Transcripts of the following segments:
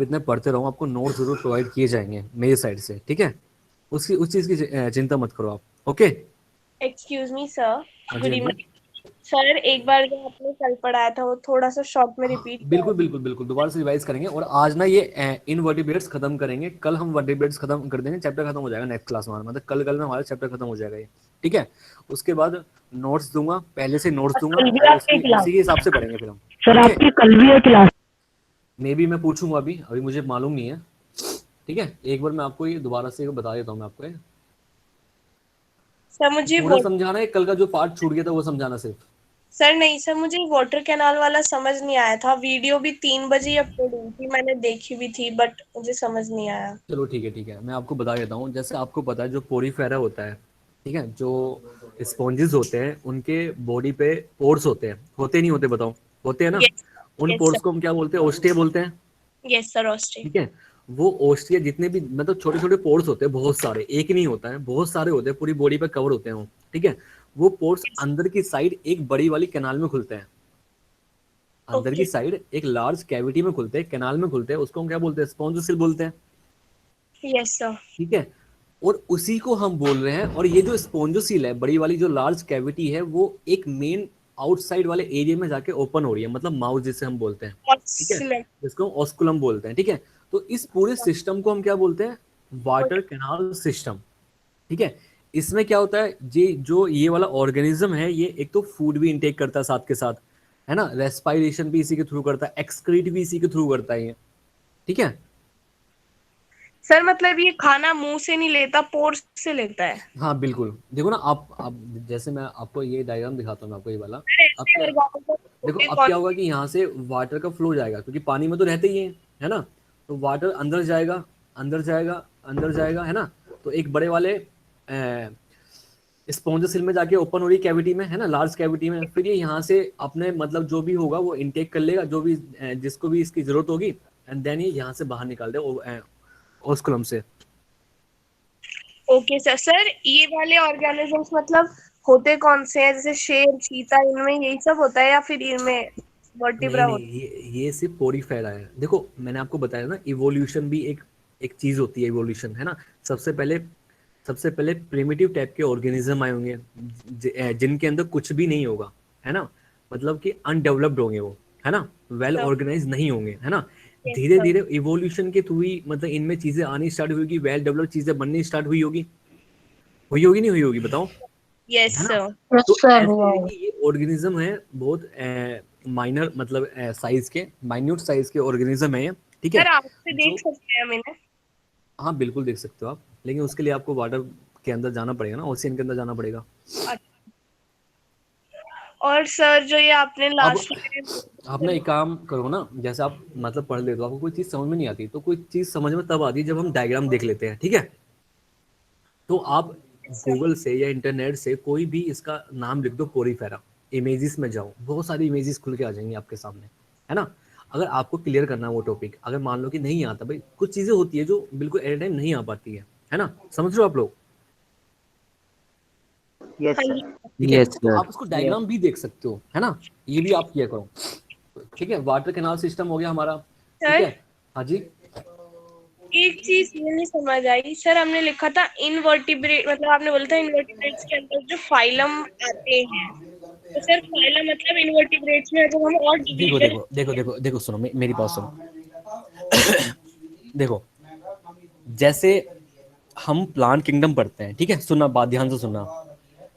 इतने पढ़ते रहो, आपको नोट जरूर प्रोवाइड किए जाएंगे मेरी साइड से, ठीक है। उस चीज़ की चिंता मत करो आप, ओके। Excuse me sir. हाँ जी, गुड हाँ जी। इवनिंग। सर एक बार जो आपने कल पढ़ाया था वो थोड़ा सा शॉर्ट में हाँ रिपीट बिल्कुल कर। बिल्कुल बिल्कुल, दोबारा से रिवाइज करेंगे। और आज ना ये इनवर्टिब्रेट्स खत्म करेंगे, कल हम वर्टिब्रेट्स खत्म कर देंगे, चैप्टर खत्म हो जाएगा नेक्स्ट क्लास में हमारा, मतलब कल कल में हमारा चैप्टर खत्म हो जाएगा ये, ठीक है। उसके बाद नोट्स दूंगा, पहले से नोट्स दूंगा, कल भी और आपकी उसकी क्लास? उसी के हिसाब से पढ़ेंगे फिर हम। Sir okay. आपकी कल भी है क्लास? मे बी मैं पूछूंगा, अभी अभी मुझे मालूम नहीं है, ठीक है। एक बार मैं आपको ये दोबारा से बता देता हूँ मैं आपको ये। सर मुझे पूरा समझाना है, कल का जो पार्ट छूट गया था वो समझाना सिर्फ? सर नहीं सर, मुझे वाटर कैनाल वाला समझ नहीं आया था। वीडियो भी 3 बजे अपलोड हुई थी, मैंने देखी भी थी, बट मुझे समझ नहीं आया। चलो ठीक है, ठीक है, मैं आपको बता देता हूँ। जैसे आपको पता है जो पोरीफेरा होता है, ठीक है, जो स्पॉन्जेस होते हैं उनके बॉडी पे पोर्स होते नहीं होते, बताओ? होते हैं ना। यस। उन यस पोर्स सर। को हम क्या बोलते हैं? ओस्टिया बोलते हैं, यस सर, ऑस्ट्री। ठीक है। वो ओस्टिया जितने भी मतलब छोटे छोटे पोर्स होते हैं, बहुत सारे, एक नहीं होता है, बहुत सारे होते हैं, पूरी बॉडी पे कवर होते हैं वो, ठीक है। वो पोर्स अंदर की साइड एक बड़ी वाली कैनाल में खुलते हैं, अंदर की ओके। साइड एक लार्ज कैविटी में खुलते हैं, कैनाल में खुलते हैं, उसको हम क्या बोलते हैं? स्पॉन्जोसिल बोलते हैं, यस सर। ठीक है। और उसी को हम बोल रहे हैं। और ये जो स्पोंजोसील है, बड़ी वाली जो लार्ज कैविटी है, वो एक मेन आउटसाइड वाले एरिया में जाके ओपन हो रही है, मतलब माउथ जिसे हम बोलते हैं, ठीक है, ऑस्लम। जिसको ऑस्कुलम बोलते हैं, ठीक है। तो इस पूरे सिस्टम को हम क्या बोलते हैं? वाटर कैनाल सिस्टम, ठीक है। इसमें क्या होता है, ये जो ये वाला ऑर्गेनिज्म है, ये एक तो फूड भी इंटेक करता है साथ के साथ, है ना, रेस्पायरेशन भी इसी के थ्रू करता है, एक्सक्रीट भी इसी के थ्रू करता है ये, ठीक है। सर मतलब ये खाना मुंह से नहीं लेता, पोर्स से लेता है? हाँ बिल्कुल, देखो ना आप जैसे मैं आपको ये डायग्राम दिखाता हूँ मैं आपको, ये वाला। सर अब ऐसे क्या, ऑर्गेनिज्म देखो होते अब कौन? क्या होगा कि यहाँ से वाटर का फ्लो जाएगा, क्योंकि पानी में तो रहते ही है ना। तो वाटर अंदर जाएगा, अंदर जाएगा, अंदर जाएगा, है ना। तो एक बड़े वाले स्पॉन्जोसिल में जाके ओपन हो रही कैविटी में, है ना, लार्ज कैविटी में, फिर ये यहाँ से अपने मतलब जो भी होगा वो इनटेक कर लेगा, जो भी जिसको भी इसकी जरूरत होगी, एंड देन ये यहाँ से बाहर निकाल दे ओस्कुलम से। Okay sir. सर ये वाले ऑर्गेनिजम्स मतलब होते कौन से हैं? जैसे शेर, चीता, इनमें यही सब होता है या फिर इनमें नहीं वर्टिब्रा नहीं, होता ये सिर्फ पोरीफेरा है। देखो मैंने आपको बताया ना, इवोल्यूशन भी एक एक चीज होती है, इवोल्यूशन, है ना। सबसे पहले सबसे पहले प्रिमिटिव टाइप के ऑर्गेनिज्म आए होंगे, जिनके अंदर कुछ भी नहीं होगा, है ना, मतलब कि अनडेवलप्ड होंगे वो, है ना, वेल है? ऑर्गेनाइज नहीं होंगे, है ना। यस धीरे सर। धीरे इवोल्यूशन के थ्रू ही मतलब इनमें चीजें आनी स्टार्ट हुई होगी, वेल डेवलप्ड चीजें बननी स्टार्ट हुई होगी नहीं हुई होगी, बताओ, यस है ना। सर। यस तो सर, ऐसे हुआ है होगा। कि ये ऑर्गेनिज्म है बहुत माइनर, मतलब साइज के, माइन्यूट साइज के ऑर्गेनिज्म है ये, ठीक सर है। आँख से देख जो, सकते हैं हम इन्हें? हाँ बिल्कुल देख सकते हो आप, लेकिन उसके लिए आपको वाटर के अंदर जाना पड़ेगा ना, ओशियन के अंदर जाना पड़ेगा। अच्छा। और सर जो ये आपने अब लास्ट में आप ना एक काम करो ना, जैसे आप मतलब पढ़ लेते हो, आपको कोई चीज समझ में नहीं आती, तो कोई चीज समझ में तब आती है जब हम डायग्राम देख लेते हैं, ठीक है। तो आप गूगल से या इंटरनेट से कोई भी इसका नाम लिख दो, पोरीफेरा, इमेजेस में जाओ, बहुत सारी इमेजेस खुल के आ जाएंगी आपके सामने, है ना। अगर आपको क्लियर करना है वो टॉपिक, अगर मान लो कि नहीं आता भाई, कुछ चीजें होती है जो बिल्कुल एट टाइम नहीं आ पाती है ना, समझ रहे हो आप लोग? यस हाँ सर। जी। ठीक है, यस तो सर। आप उसको डायग्राम भी देख सकते हो, है ना, ये भी आप किया करो, ठीक है। वाटर कैनाल सिस्टम हो गया हमारा, ठीक सर है। हाँ जी। एक चीज ये नहीं समझ आई सर, हमने लिखा था इनवर्टिब्रेट, मतलब आपने बोला था इनवर्टिब्रेट्स के अंदर जो फाइलम आते हैं, तो सर फाइलम मतलब इनवर्टिब्रेट्स में अगर हम और देखो डिवीजन। देखो देखो देखो देखो, सुनो मेरी बात सुनो। देखो, जैसे हम प्लांट किंगडम पढ़ते हैं, ठीक है, सुनना, बात ध्यान से सुनना।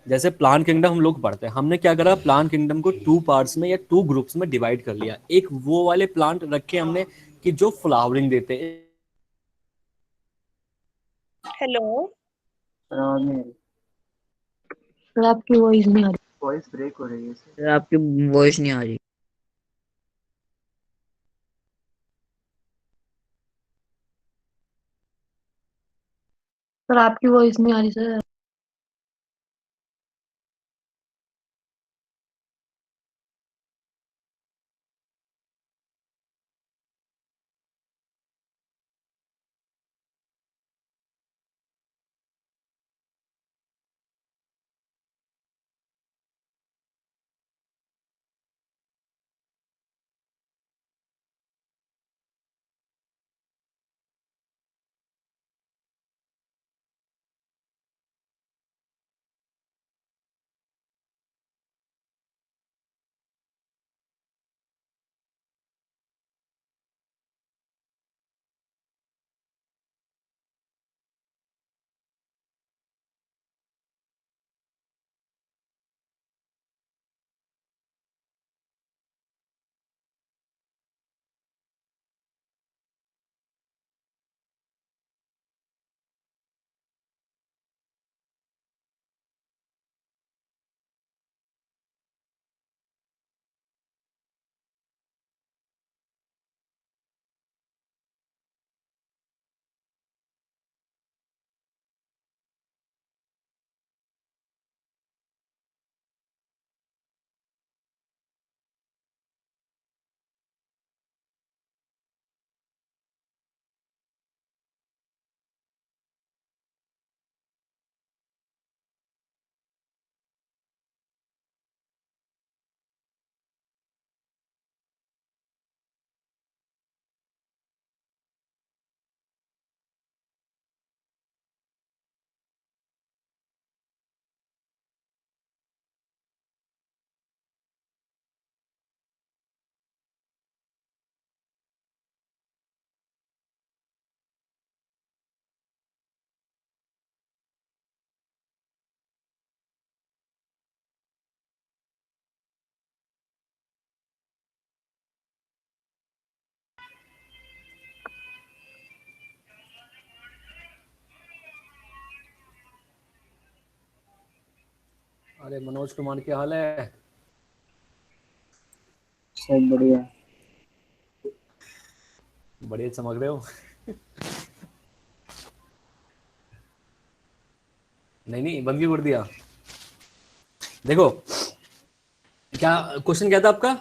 जैसे प्लांट किंगडम हम लोग पढ़ते हैं, हमने क्या करा, प्लांट किंगडम को टू पार्ट्स में या टू ग्रुप्स में डिवाइड कर लिया। एक वो वाले प्लांट रखे हमने कि जो फ्लावरिंग देते हैं। हेलो। आवाज नहीं आ रही। सर आपकी वॉइस नहीं आ रही। वॉइस ब्रेक हो रही है सर। सर आपकी वॉइस नहीं आ रही। सर आपकी वॉइस नहीं आ रही सर। अरे मनोज कुमार, क्या हाल है? सब बढ़िया। बढ़िया चमक रहे हो। नहीं नहीं, बंद क्यों कर दिया? देखो, क्या क्वेश्चन क्या था आपका?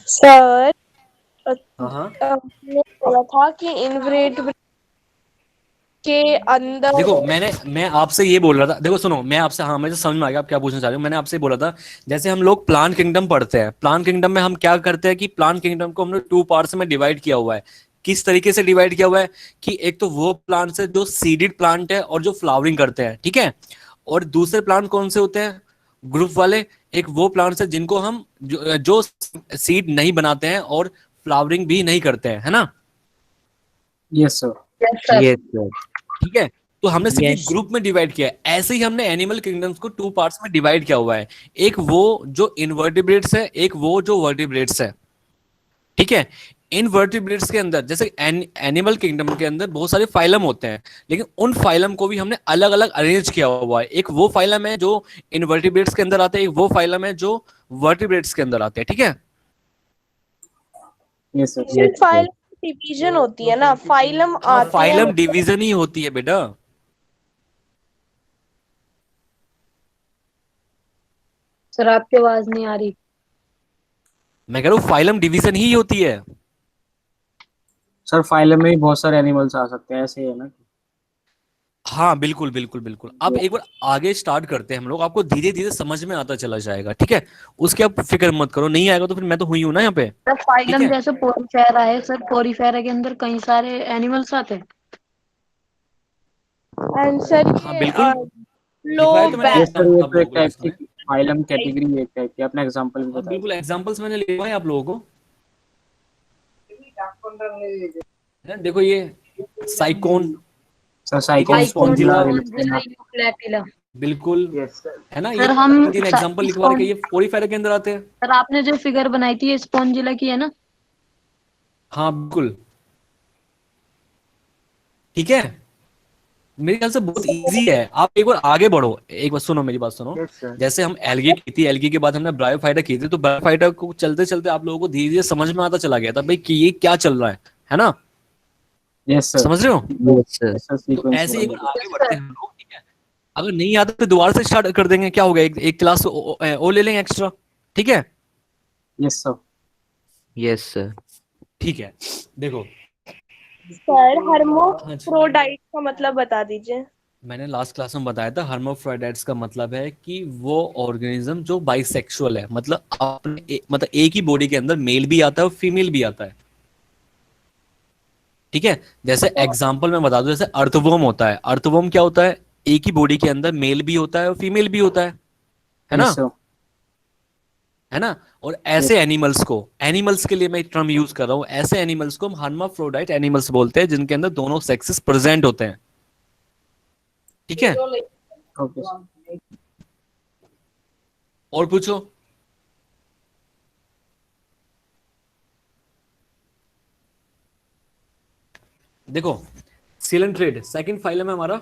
सर हाँ हाँ, हमने बोला था कि इनवर्टिब्रेट के अंदर देखो मैं आपसे ये बोल रहा था, देखो सुनो, मैं आपसे, हाँ मुझे समझ में आ गया आप क्या पूछना चाह रहे हो। मैंने आपसे बोला था, जैसे हम लोग प्लांट किंगडम पढ़ते हैं, प्लांट किंगडम में हम क्या करते हैं कि प्लांट किंगडम को हमने टू पार्ट्स में डिवाइड किया हुआ है। किस तरीके से डिवाइड किया हुआ है कि एक तो वो प्लांट्स है जो सीडेड प्लांट है और जो फ्लावरिंग करते हैं, ठीक है। और दूसरे प्लांट कौन से होते हैं? ग्रुप वाले। एक वो प्लांट्स है जिनको हम जो सीड नहीं बनाते हैं और फ्लावरिंग भी नहीं करते हैं, है ना। Yes sir. Yes sir. Yes sir. ठीक है, तो हमने सिर्फ यस। ग्रुप में डिवाइड किया है। ऐसे ही हमने एनिमल किंगडम्स को टू पार्ट्स में डिवाइड किया हुआ है। एक वो जो इनवर्टिब्रेट्स है, एक वो जो वर्टिब्रेट्स है, ठीक है। इनवर्टिब्रेट्स के अंदर जैसे एनिमल किंगडम के अंदर बहुत सारे फाइलम होते हैं, लेकिन उन फाइलम को भी हमने अलग अलग अरेंज किया हुआ है। एक वो फाइलम है जो इनवर्टिब्रेट्स के अंदर आते हैं, एक वो फाइलम है जो वर्टिब्रेट्स के अंदर आते हैं, ठीक है। Yes sir. सिर्फ फाइलम डिवीजन होती है ना, फाइलम हाँ, आते हैं फाइलम डिवीजन ही होती है बेटा। सर आपकी आवाज नहीं आ रही। मैं कह रहा हूँ फाइलम डिवीजन ही होती है। सर फाइलम में भी बहुत सारे एनिमल्स आ सकते हैं, ऐसे ही है ना। हाँ बिल्कुल बिल्कुल बिल्कुल। अब एक बार आगे स्टार्ट करते हैं हम लोग, आपको धीरे धीरे समझ में आता चला जाएगा, ठीक है। उसकी आप फिक्र मत करो, नहीं आएगा तो फिर मैं तो हुई हूं ना यहाँ पे। सर ठीक फाइलम है, जैसे पोरीफेरा है सर, पोरीफेरा के अंदर कई सारे एनिमल्स आते हैं। आंसर हाँ ये बिल्कुल, लो लिखवाया तो मैंने यस सर, ये एग्जाम्पल आप तो एक लोगों को टाइप लास्ट की में। फाइलम कैटेगरी, एक टाइप की आपने एग्जांपल भी हाँ बताया बिल्कुल, एग्जाम्पल्स मैंने लिखवाए आप लोगों को, है ना। देखो ये साइकोन, सर। ठीक है, साइकोन आइकॉन स्पॉन्जिला, स्पॉन्जिला यूक्लैटिला। बिल्कुल, यस सर। है ना। ये सर हम तीन एग्जाम्पल लिखवा रखे, ये पोरीफेरा के अंदर आते हैं। सर आपने जो फिगर बनाई थी ये स्पॉन्जिला की है ना। हाँ बिल्कुल, ठीक है। मेरे ख्याल से बहुत इजी है, आप एक बार आगे बढ़ो, एक बार सुनो, मेरी बात सुनो। Yes sir. जैसे हम एल्गी की थी, एल्गी के बाद हमने ब्रायोफाइटा की थी, तो ब्रायोफाइटा को चलते चलते आप लोगों को धीरे धीरे समझ में आता चला गया था भाई कि ये क्या चल रहा है ना। Yes sir. समझ रहे हो? Yes sir. सर तो सीक्वेंस ऐसे ही एक बार आगे यस बढ़ते सर। हैं हम लोग, ठीक है। अगर नहीं आता तो दोबारा से स्टार्ट कर देंगे, क्या होगा, एक क्लास ओ ले लेंगे एक्स्ट्रा, ठीक है। Yes sir. Yes sir. ठीक है, देखो, सर हाँ जी, हर्मोफ्रोडाइट का मतलब बता दीजिए। मैंने लास्ट क्लास में बताया था, हर्माफ्रोडाइट्स का मतलब है कि वो ऑर्गेनिज्म जो बाइसेक्सुअल है, मतलब मतलब एक ही बॉडी के अंदर मेल भी आता है और फीमेल भी आता है, ठीक है। जैसे एग्जांपल मैं बता दूं, जैसे अर्थवर्म होता है, अर्थवर्म क्या होता है, एक ही बॉडी के अंदर मेल भी होता है और फीमेल भी होता है ना, यस सर। है ना। और ऐसे एनिमल्स को, एनिमल्स के लिए मैं टर्म यूज कर रहा हूं, ऐसे एनिमल्स को हम हर्माफ्रोडाइट एनिमल्स बोलते हैं जिनके अंदर दोनों सेक्सेस प्रेजेंट होते हैं, ठीक है। ओके। और पूछो। देखो, सिलेंट्रेड सेकंड फाइलम है हमारा।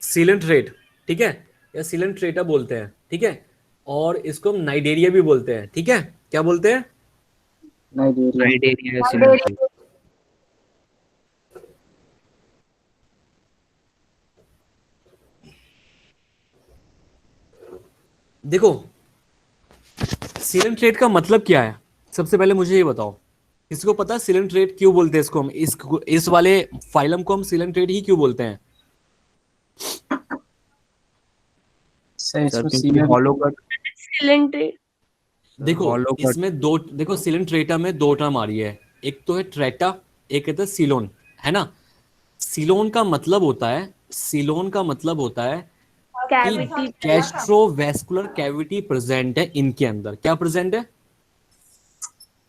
सिलेंट्रेट, ठीक है, या सिलेंट्रेटा बोलते हैं, ठीक है। और इसको हम नाइडेरिया भी बोलते हैं, ठीक है। क्या बोलते हैं? नाइजीरिया। नाइडेरिया सिलेंट्री। देखो, सिलेंट्रेट का मतलब क्या है, सबसे पहले मुझे ये बताओ, किसको पता है सिलेंट्रेट क्यों बोलते हैं इसको हम, इस वाले फाइलम को हम सिलेंट्रेट ही क्यों बोलते हैं? सर सर इसमें क्योंकि सीनियर। Hollow cut. सिलेंडर देखो, हॉलो कट। इसमें दो, देखो सिलेंट्रेटा में दो टर्म आ रही है, एक तो है ट्रेटा, एक कहता है सिलोन, है ना। सिलोन का मतलब होता है, सिलोन का मतलब होता है कि कैविटी गैस्ट्रोवेस्कुलर कैविटी प्रेजेंट है इनके अंदर। क्या प्रेजेंट है?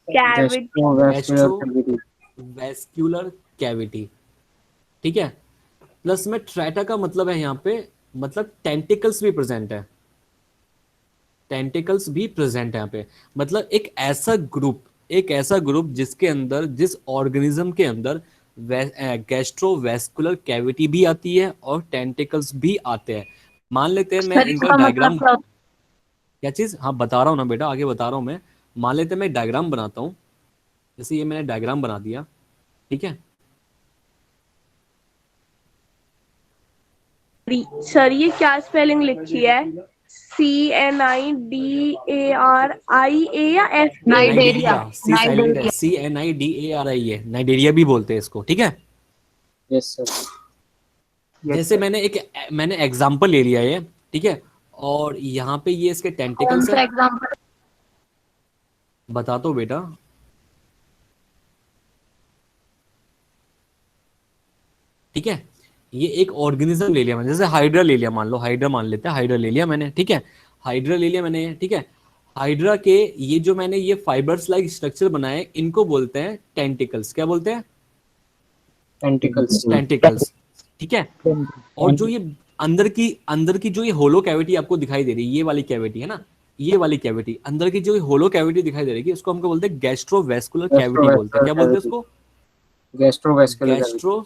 Cavity gastrovascular cavity. Gastrovascular cavity, ठीक है। प्लस में ट्रेटा का मतलब है यहाँ पे, मतलब टेंटिकल्स भी प्रेजेंट है, टेंटिकल्स भी प्रेजेंट है यहाँ पे। मतलब एक ऐसा ग्रुप जिसके अंदर, जिस ऑर्गेनिज्म के अंदर गैस्ट्रोवेस्कुलर कैविटी भी आती है और टेंटिकल्स भी आते हैं। मान लेते हैं मैं सर इनका इसका डायग्राम, मतलब क्या होता क्या चीज, हाँ बता रहा हूँ ना बेटा, आगे बता रहा हूँ मैं। मान लेते हैं मैं डायग्राम बनाता हूँ, जैसे ये मैंने डायग्राम बना दिया, ठीक है। सर ये क्या स्पेलिंग लिखी है? CNIDARIA या FA? नाइडेरिया, नाइडेरिया, सी साइलेंट है, नाइडेरिया। CNIDARI है, नाइडेरिया भी बोलते हैं इसको, ठीक है। Yes sir. जैसे मैंने एग्जांपल ले लिया ये, ठीक है, और यहाँ पे ये इसके कौन टेंटिकल्स सा है, एग्जाम्पल? बता दो बेटा। ठीक है, ये एक ऑर्गेनिज्म ले लिया मैंने, जैसे हाइड्रा ले लिया, मान लो हाइड्रा मान लेते हैं, हाइड्रा ले लिया मैंने, ठीक है। हाइड्रा ले लिया मैंने, ठीक है। हाइड्रा के ये जो मैंने ये फाइबर्स लाइक स्ट्रक्चर बनाए, इनको बोलते हैं टेंटिकल्स। क्या बोलते हैं? टेंटिकल्स। टेंटिकल्स, ठीक है। और जो ये अंदर की जो ये होलो कैविटी आपको दिखाई दे रही है, ये वाली कैविटी है ना, ये वाली कैविटी, अंदर की जो होलो कैविटी दिखाई दे रही है, उसको हमको बोलते हैं गैस्ट्रोवेस्कुलर कैविटी बोलते हैं। क्या बोलते हैं उसको? गैस्ट्रोवेस्कुलर गैस्ट्रोवेस्कुलर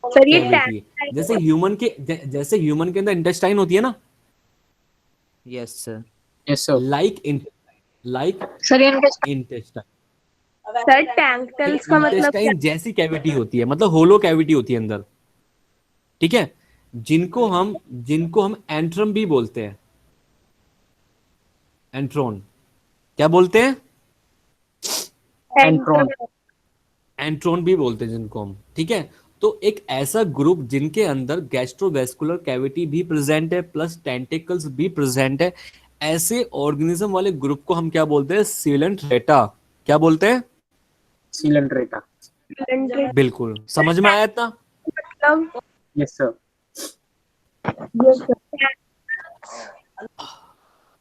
सर ये कैविटी। जैसे ह्यूमन के अंदर इंटेस्टाइन होती है ना, Yes, sir. Yes sir. Like sir इनके इंटेस्टाइन, सर टैंकल्स का मतलब क्या? इंटेस्टाइन जैसी कैविटी होती है, मतलब होलो कैविटी होती है अंदर, ठीक है। जिनको हम एंट्रम भी बोलते हैं, एंट्रोन। क्या बोलते हैं? एंट्रॉन। एंट्रोन भी बोलते हैं जिनको हम, ठीक है। तो एक ऐसा ग्रुप जिनके अंदर गैस्ट्रोवेस्कुलर कैविटी भी प्रेजेंट है प्लस टेंटिकल्स भी प्रेजेंट है, ऐसे ऑर्गेनिज्म वाले ग्रुप को हम क्या बोलते हैं? सीलेंट्रेटा। क्या बोलते हैं? सीलेंट्रेटा। बिल्कुल, समझ में आया इतना? मतलब यस सर।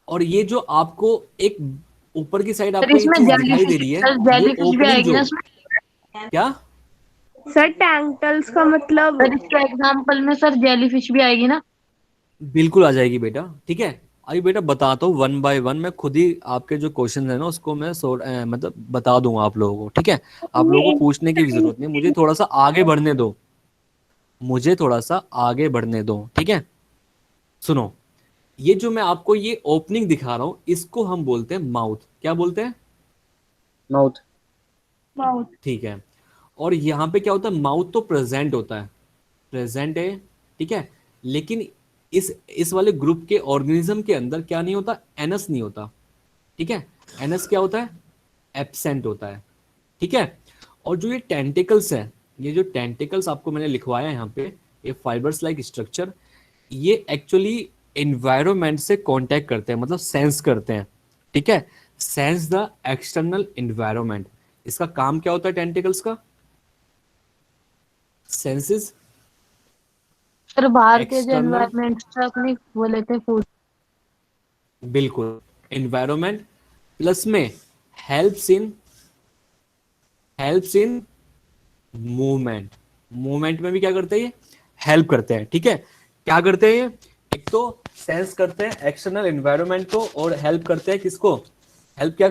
और ये जो आपको एक ऊपर की साइड सर आपको ये इसमें चीज दिखाई दे जेलीफिश, रही है, सर ये जेलीफिश भी ओपनिंग आएगी जो, ना इसमें? क्या सर टैंकल्स का मतलब सर इसके एग्जाम्पल में सर जेलीफिश भी आएगी ना? बिल्कुल आ जाएगी बेटा, ठीक है। अभी बेटा बताता हूँ वन बाय वन, मैं खुद ही आपके जो क्वेश्चन है ना उसको मैं मतलब बता दूंगा आप लोगों को, ठीक है। आप लोगों को पूछने की भी जरूरत नहीं, मुझे थोड़ा सा आगे बढ़ने दो, मुझे थोड़ा सा आगे बढ़ने दो, ठीक है। सुनो, ये जो मैं आपको ये ओपनिंग दिखा रहा हूं, इसको हम बोलते हैं माउथ। क्या बोलते हैं? माउथ। ठीक है। और यहाँ पे क्या होता है? माउथ तो प्रेजेंट होता है, प्रेजेंट है, ठीक है। लेकिन इस वाले ग्रुप के ऑर्गेनिज्म के अंदर क्या नहीं होता? एनस नहीं होता, ठीक है। एनस क्या होता है? एब्सेंट होता है, ठीक है। और जो ये टेंटिकल्स है, ये जो टेंटिकल्स आपको मैंने लिखवाया है यहाँ पे, ये फाइबर्स लाइक स्ट्रक्चर, ये एक्चुअली एनवायरमेंट से कांटेक्ट करते हैं, मतलब सेंस करते हैं, ठीक है। Sense the external environment. इसका काम क्या होता है टेंटिकल्स का? सेंसेस सर बाहर के जो एक्सटर्नल, एनवायरमेंट से अपनी वो लेते हैं फूड। बिल्कुल, एनवायरमेंट प्लस में हेल्प्स इन मूवमेंट। मूवमेंट में भी क्या करते हैं? ये हेल्प करते हैं, ठीक है। क्या करते हैं ये? एक तो सेंस करते हैं एक्सटर्नल एनवायरनमेंट को, और हेल्प करते हैं किसको? हेल्प क्या,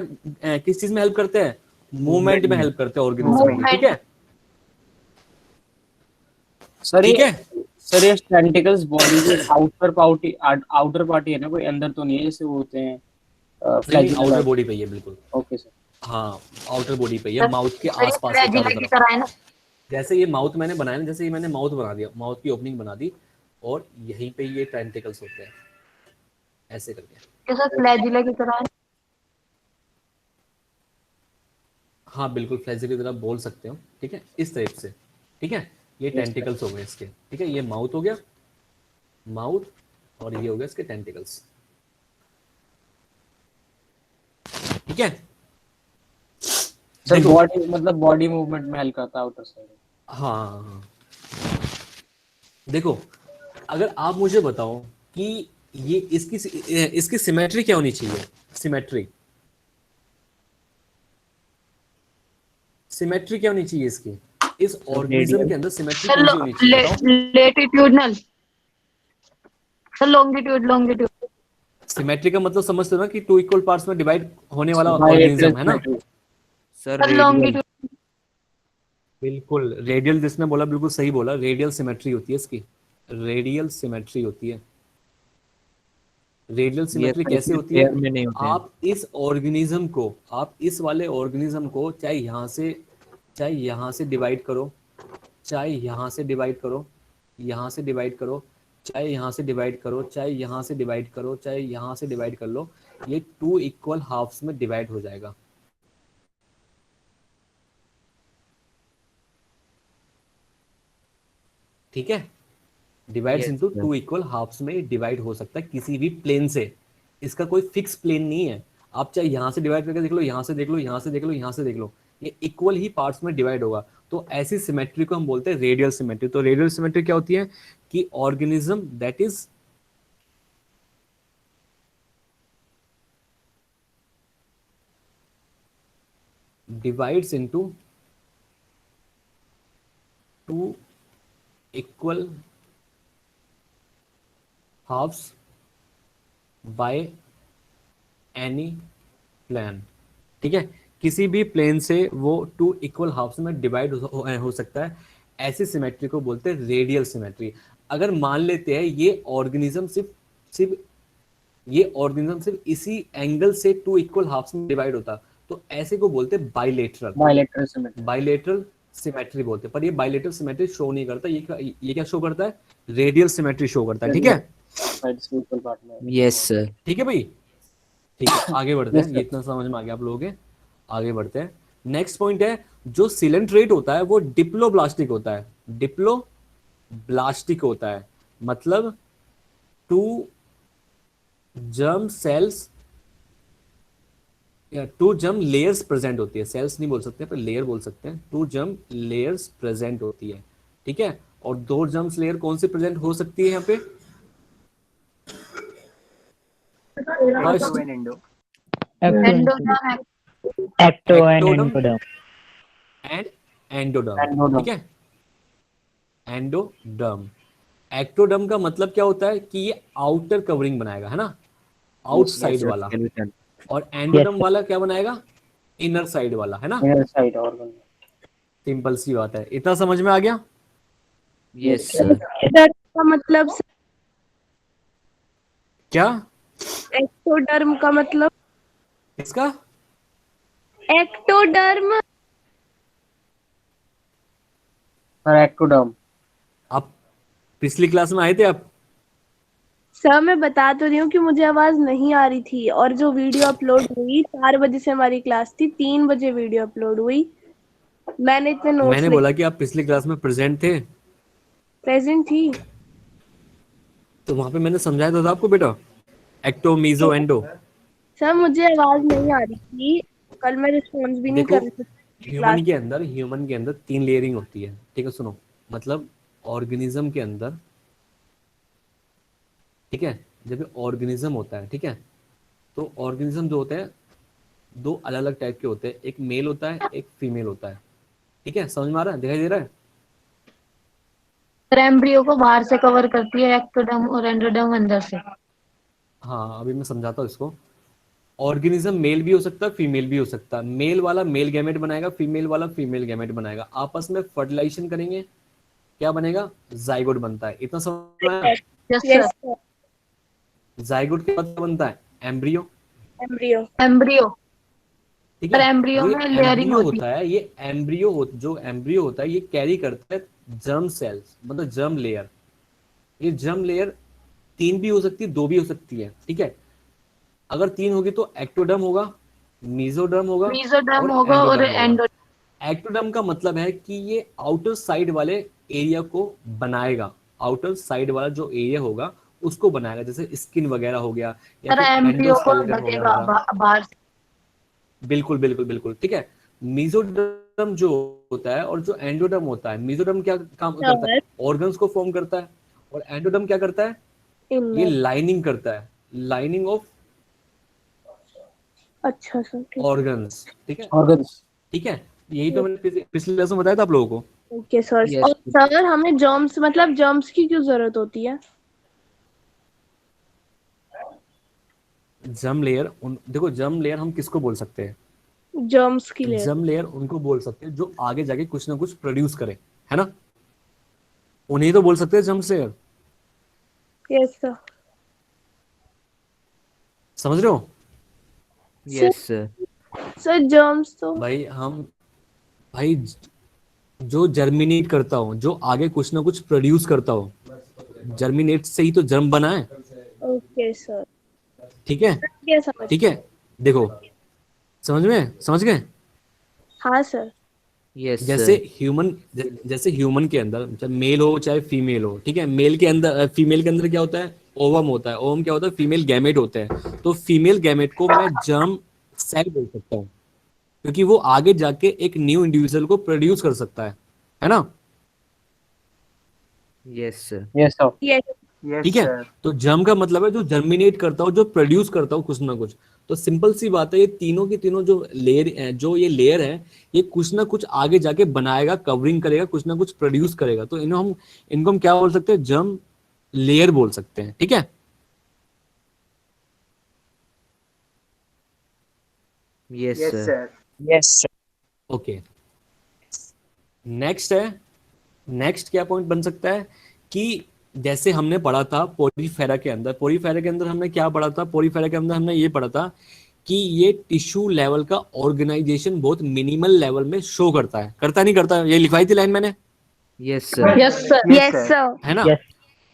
किस चीज में हेल्प करते हैं? मूवमेंट में हेल्प करते हैं ऑर्गेनिज्म में, ठीक है, सर ठीक ये है। सर ये टेंटिकल्स बॉडी के आउटर पार्टी है ना, कोई अंदर तो नहीं है जैसे वो होते हैं नहीं, आउटर फ्लैजिला? बॉडी पे ही है, बिल्कुल, ओके सर। हाँ आउटर बॉडी पे ही है, माउथ के सर ये आसपास के चारों फ्लैजिला की तरफ। तरह है ना? जैसे ये माउथ मैंने बनाया ना, जैसे ये मैंने माउथ बना दिया, माउथ की ओपनिंग बना दी, और यहीं पे ये टेंटिकल्स होते हैं, ऐसे करके। ये सर फ्लैजिला की तरह है। हाँ बिल्कुल, फ्लैजिला की तरह बोल सकते हो, ठीक है, इस टाइप से, ठीक है। ये टेंटिकल्स हो गए इसके, ठीक है। ये माउथ हो गया, माउथ, और ये हो गया इसके टेंटिकल्स, ठीक है। सर देखो, बॉडी मतलब बॉडी मूवमेंट में हेल्प करता है आउटर साइड। हाँ देखो, अगर आप मुझे बताओ कि ये इसकी सिमेट्री क्या होनी चाहिए? सिमेट्री क्या होनी चाहिए इसकी? इस ऑर्गेनिज्म के अंदर सिमेट्री सर कौन सी होनी चाहिए बताओ? Latitudinal, sir longitude. सिमेट्री का मतलब समझते हो ना कि टू इक्वल पार्ट्स में डिवाइड होने वाला Bilateral ऑर्गेनिज्म है ना। symmetry. Sir sir radial longitude बिल्कुल रेडियल, जिसने बोला बिल्कुल सही बोला, रेडियल सिमेट्री होती है इसकी, रेडियल सिमेट्री होती है। रेडियल सिमेट्री कैसे होती है? पेयर में नहीं होते हैं। आप इस ऑर्गेनिज्म को, आप इस वाले ऑर्गेनिज्म को चाहे यहाँ से डिवाइड करो, चाहे यहाँ से डिवाइड करो, यहाँ से डिवाइड करो, चाहे यहाँ से डिवाइड करो, चाहे यहाँ से डिवाइड करो, चाहे यहाँ से डिवाइड कर लो, ये टू इक्वल हाफ्स में डिवाइड हो जाएगा। ठीक है, divides Yes, into sir. Two equal halves में डिवाइड हो सकता है किसी भी प्लेन से। इसका कोई फिक्स प्लेन नहीं है, आप चाहे यहाँ से डिवाइड करके देख लो, यहाँ से देख लो, यहाँ से देख लो, यहाँ से देख लो, ये इक्वल ही पार्ट्स में डिवाइड होगा। तो ऐसी सिमेट्री को हम बोलते हैं रेडियल सिमेट्री। तो रेडियल सिमेट्री क्या होती है कि organism that is divides into two equal halves by any plane। ठीक है, किसी भी प्लेन से वो टू इक्वल हाफ्स में डिवाइड हो सकता है। ऐसी सिमेट्री को बोलते हैं रेडियल सिमेट्री। अगर मान लेते हैं ये ऑर्गेनिज्म सिर्फ इसी एंगल से टू इक्वल हाफ्स में डिवाइड होता, तो ऐसे को बोलते हैं बाइलेटरल symmetry. बाइलेटरल सिमेट्री बोलते हैं। पर ये बाइलेटरल सिमेट्री शो नहीं करता, ये क्या शो करता है? रेडियल सिमेट्री शो करता है। ठीक है, Sides के equal part में. Yes sir. ठीक है भाई, ठीक है, आगे बढ़ते हैं। Yes, ये इतना समझ में आ गया आप लोगों के, आगे बढ़ते हैं। नेक्स्ट पॉइंट है, जो सिलेंट्रेट होता है वो डिप्लोब्लास्टिक होता है। डिप्लोब्लास्टिक होता है मतलब टू जर्म सेल्स या टू जर्म लेयर्स प्रेजेंट होती है। सेल्स नहीं बोल सकते पर लेयर बोल सकते हैं। टू जर्म लेयर्स प्रेजेंट होती है। ठीक है, और दो जर्म्स लेयर कौन सी प्रेजेंट हो सकती है यहाँ पे? First endoderm ectoderm and endoderm. Endoderm. ठीक है, एंडोडर्म। एक्टोडर्म का मतलब क्या होता है कि ये आउटर कवरिंग बनाएगा, है ना, आउटसाइड वाला। skeleton। और एंडोडर्म वाला क्या बनाएगा? इनर साइड वाला, है ना। Inner side organ. सिंपल सी बात है, इतना समझ में आ गया? Yes sir. एक्टोडर्म का मतलब, क्या एक्टोडर्म का मतलब, इसका? Ectoderm Sir, ectoderm. आप पिछली क्लास में आए थे आप? सर मैं बता तो रही हूँ कि मुझे आवाज नहीं आ रही थी, और जो वीडियो अपलोड हुई 4 बजे से हमारी क्लास थी, 3 बजे वीडियो अपलोड हुई। मैंने इतने नोट्स मैंने बोला कि आप पिछली क्लास में प्रेजेंट थे, प्रेजेंट थी। तो वहां पे मैंने समझाया तो था आपको बेटा, एक्टो मीजो एंडो। सर मुझे आवाज नहीं आ रही थी, कल मैं रिस्पॉन्स भी नहीं देखो, कर रही थी ह्यूमन के अंदर 3 लेयरिंग होती है। ठीक है, सुनो, मतलब ऑर्गेनिज्म के अंदर, ठीक है, जब ऑर्गेनिज्म होता है, ठीक है, तो ऑर्गेनिज्म जो होते हैं दो अलग अलग टाइप के होते हैं, एक मेल होता है, एक फीमेल होता है। ठीक है, समझ में आ रहा है, दिखाई दे रहा है? एम्ब्रियो को बाहर से कवर करती है एक्टोडर्म, और एंडोडर्म अंदर से। हाँ, अभी मैं समझाता हूँ इसको। ऑर्गेनिज्म मेल भी हो सकता है, फीमेल भी हो सकता है। मेल वाला मेल गैमेट बनाएगा, फीमेल वाला फीमेल गैमेट बनाएगा, आपस में फर्टिलाइजेशन करेंगे, क्या बनेगा? जाइगोट बनता है। इतना समझ में आया? Yes yes sir. Sir, zygote के बाद क्या बनता है? एम्ब्रियो। एम्ब्रियो। एम्ब्रियो, ठीक पर है, एम्ब्रियो जो ये में लेयरिंग एम्ब्रियो होती होता है, ये जो एम्ब्रियो होता है ये कैरी करता है जर्म सेल्स, मतलब जर्म लेयर। ये जर्म लेयर 3 भी हो सकती है, 2 भी हो सकती है। ठीक है, अगर 3 होगी तो एक्टोडर्म होगा, मीजोडर्म होगा मीजोडर्म और होगा और एंडोडर्म होगा। एंडोडर्म। एक्टोडर्म का मतलब है कि ये आउटर साइड वाले एरिया को बनाएगा, आउटर साइड वाला जो एरिया होगा उसको बनाएगा, जैसे स्किन वगैरह हो गया या सर फिर एम्ब्रियो को एंडोस्केलेटन हो गया ढकेगा हमारा। बाहर से। बिल्कुल बिल्कुल बिल्कुल, ठीक है। मीजोडर्म जो होता है और जो एंडोडर्म होता है, मीजोडर्म क्या काम करता है? ऑर्गन्स को फॉर्म करता है, और एंडोडर्म क्या करता है? ये इनर। लाइनिंग करता है, लाइनिंग ऑफ अच्छा सर, ठीक। ऑर्गन्स। ठीक है, Organs. ठीक है, यही तो मैंने पिछले क्लास में बताया था आप लोगों को। Okay sir. Yes. और सर हमें जर्म्स, मतलब जर्म्स की क्यों जरूरत होती है? जर्म लेयर देखो जर्म लेयर हम किसको बोल सकते हैं? जर्म्स की लेयर। जर्म लेयर उनको बोल सकते हैं जो आगे जाके कुछ ना कुछ प्रोड्यूस करे, है ना? उन्हें तो बोल सकते हैं जर्म लेयर। Yes sir. समझ रहे हो? Yes, sir. सर जर्म्स तो भाई जो जर्मिनेट करता हो, जो आगे कुछ ना कुछ प्रोड्यूस करता हो, जर्मिनेट से ही तो जर्म बना है। Okay sir. ठीक है, क्या समझ? ठीक है। देखो, समझ गए? हाँ सर। Yes, जैसे sir. ह्यूमन के अंदर चाहे मेल हो चाहे फीमेल हो, ठीक है, मेल के अंदर फीमेल के अंदर क्या होता है? ओवम होता है। ओवम क्या होता है? फीमेल गैमेट होते हैं। तो फीमेल गैमेट को मैं जर्म सेल बोल सकता हूँ, क्योंकि वो आगे जाके एक न्यू इंडिविजुअल को प्रोड्यूस कर सकता है ना? Yes, sir. Yes sir. Yes. Yes ठीक है, सर। तो जर्म का मतलब है जो जर्मिनेट करता हो, जो प्रोड्यूस करता हो कुछ ना कुछ। तो सिंपल सी बात है, ये तीनों की तीनों जो ये लेयर है, ये कुछ ना कुछ आगे जाके बनाएगा, कवरिंग करेगा, कुछ ना कुछ प्रोड्यूस करेगा। तो इनको हम क्या बोल सकते हैं? जर्म लेयर बोल सकते हैं। ठीक है, Yes, yes sir. Sir. Yes sir. Okay. Next क्या पॉइंट बन सकता है कि जैसे हमने पढ़ा था पोरीफेरा के अंदर हमने क्या पढ़ा था? पोरीफेरा के अंदर हमने ये पढ़ा था कि ये टिश्यू लेवल का ऑर्गेनाइजेशन बहुत मिनिमल लेवल में शो करता नहीं करता? ये लिखवाई थी लाइन मैंने, Yes, sir. Yes sir. Yes sir. है ना? Yes.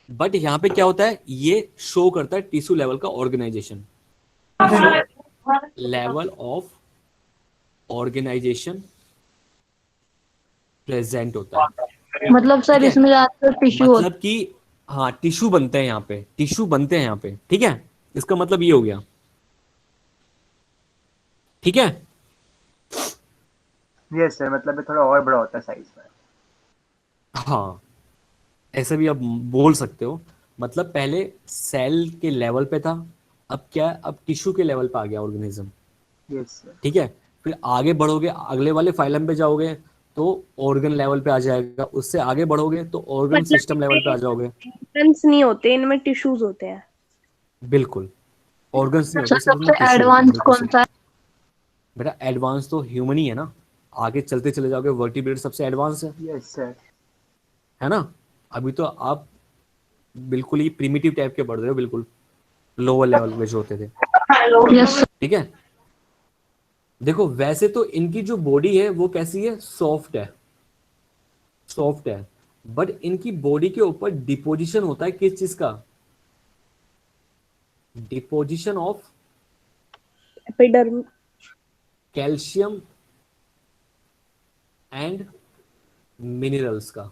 बट यहाँ पे क्या होता है? ये शो करता है टिश्यू लेवल का organisation, level of organisation present होता है। मतलब सर ठीक है, इसमें ज्यादातर टिश्यू होता मतलब कि हाँ, टिश्यू बनते हैं यहाँ पे, टिश्यू बनते हैं यहाँ पे। ठीक है, इसका मतलब ये हो गया। ठीक है, यस सर, मतलब ये थोड़ा और बड़ा होता है साइज में। हाँ, ऐसे भी आप बोल सकते हो। मतलब पहले सेल के लेवल पे था, अब क्या है? अब टिश्यू के लेवल पे आ गया ऑर्गेनिज्म। Yes sir. ठीक है, फिर आगे बढ़ोगे, अगले वाले फाइलम पे जाओगे तो ऑर्गन लेवल पे आ जाएगा, उससे आगे बढ़ोगे तो ऑर्गन मतलब सिस्टम लेवल पे आ जाओगे। organs नहीं होते, इनमें टिश्यूज होते हैं। बिल्कुल, ऑर्गन्स नहीं सर होते, सिर्फ सबसे उसमें टिश्यू होते हैं। एडवांस बिल्कुल कौन सही। सा है? बेटा एडवांस तो ह्यूमन ही है ना, आगे चलते चले जाओगे वर्टिब्रेट सबसे एडवांस यस सर। है ना? अभी तो आप बिल्कुल ही प्रिमिटिव टाइप के पढ़ रहे हो, बिल्कुल लोअर लेवल में जो होते थे। Yes sir. ठीक है, देखो वैसे तो इनकी जो बॉडी है वो कैसी है? सॉफ्ट है, बट इनकी बॉडी के ऊपर डिपोजिशन होता है किस चीज का? Deposition of epiderm. Calcium and minerals का।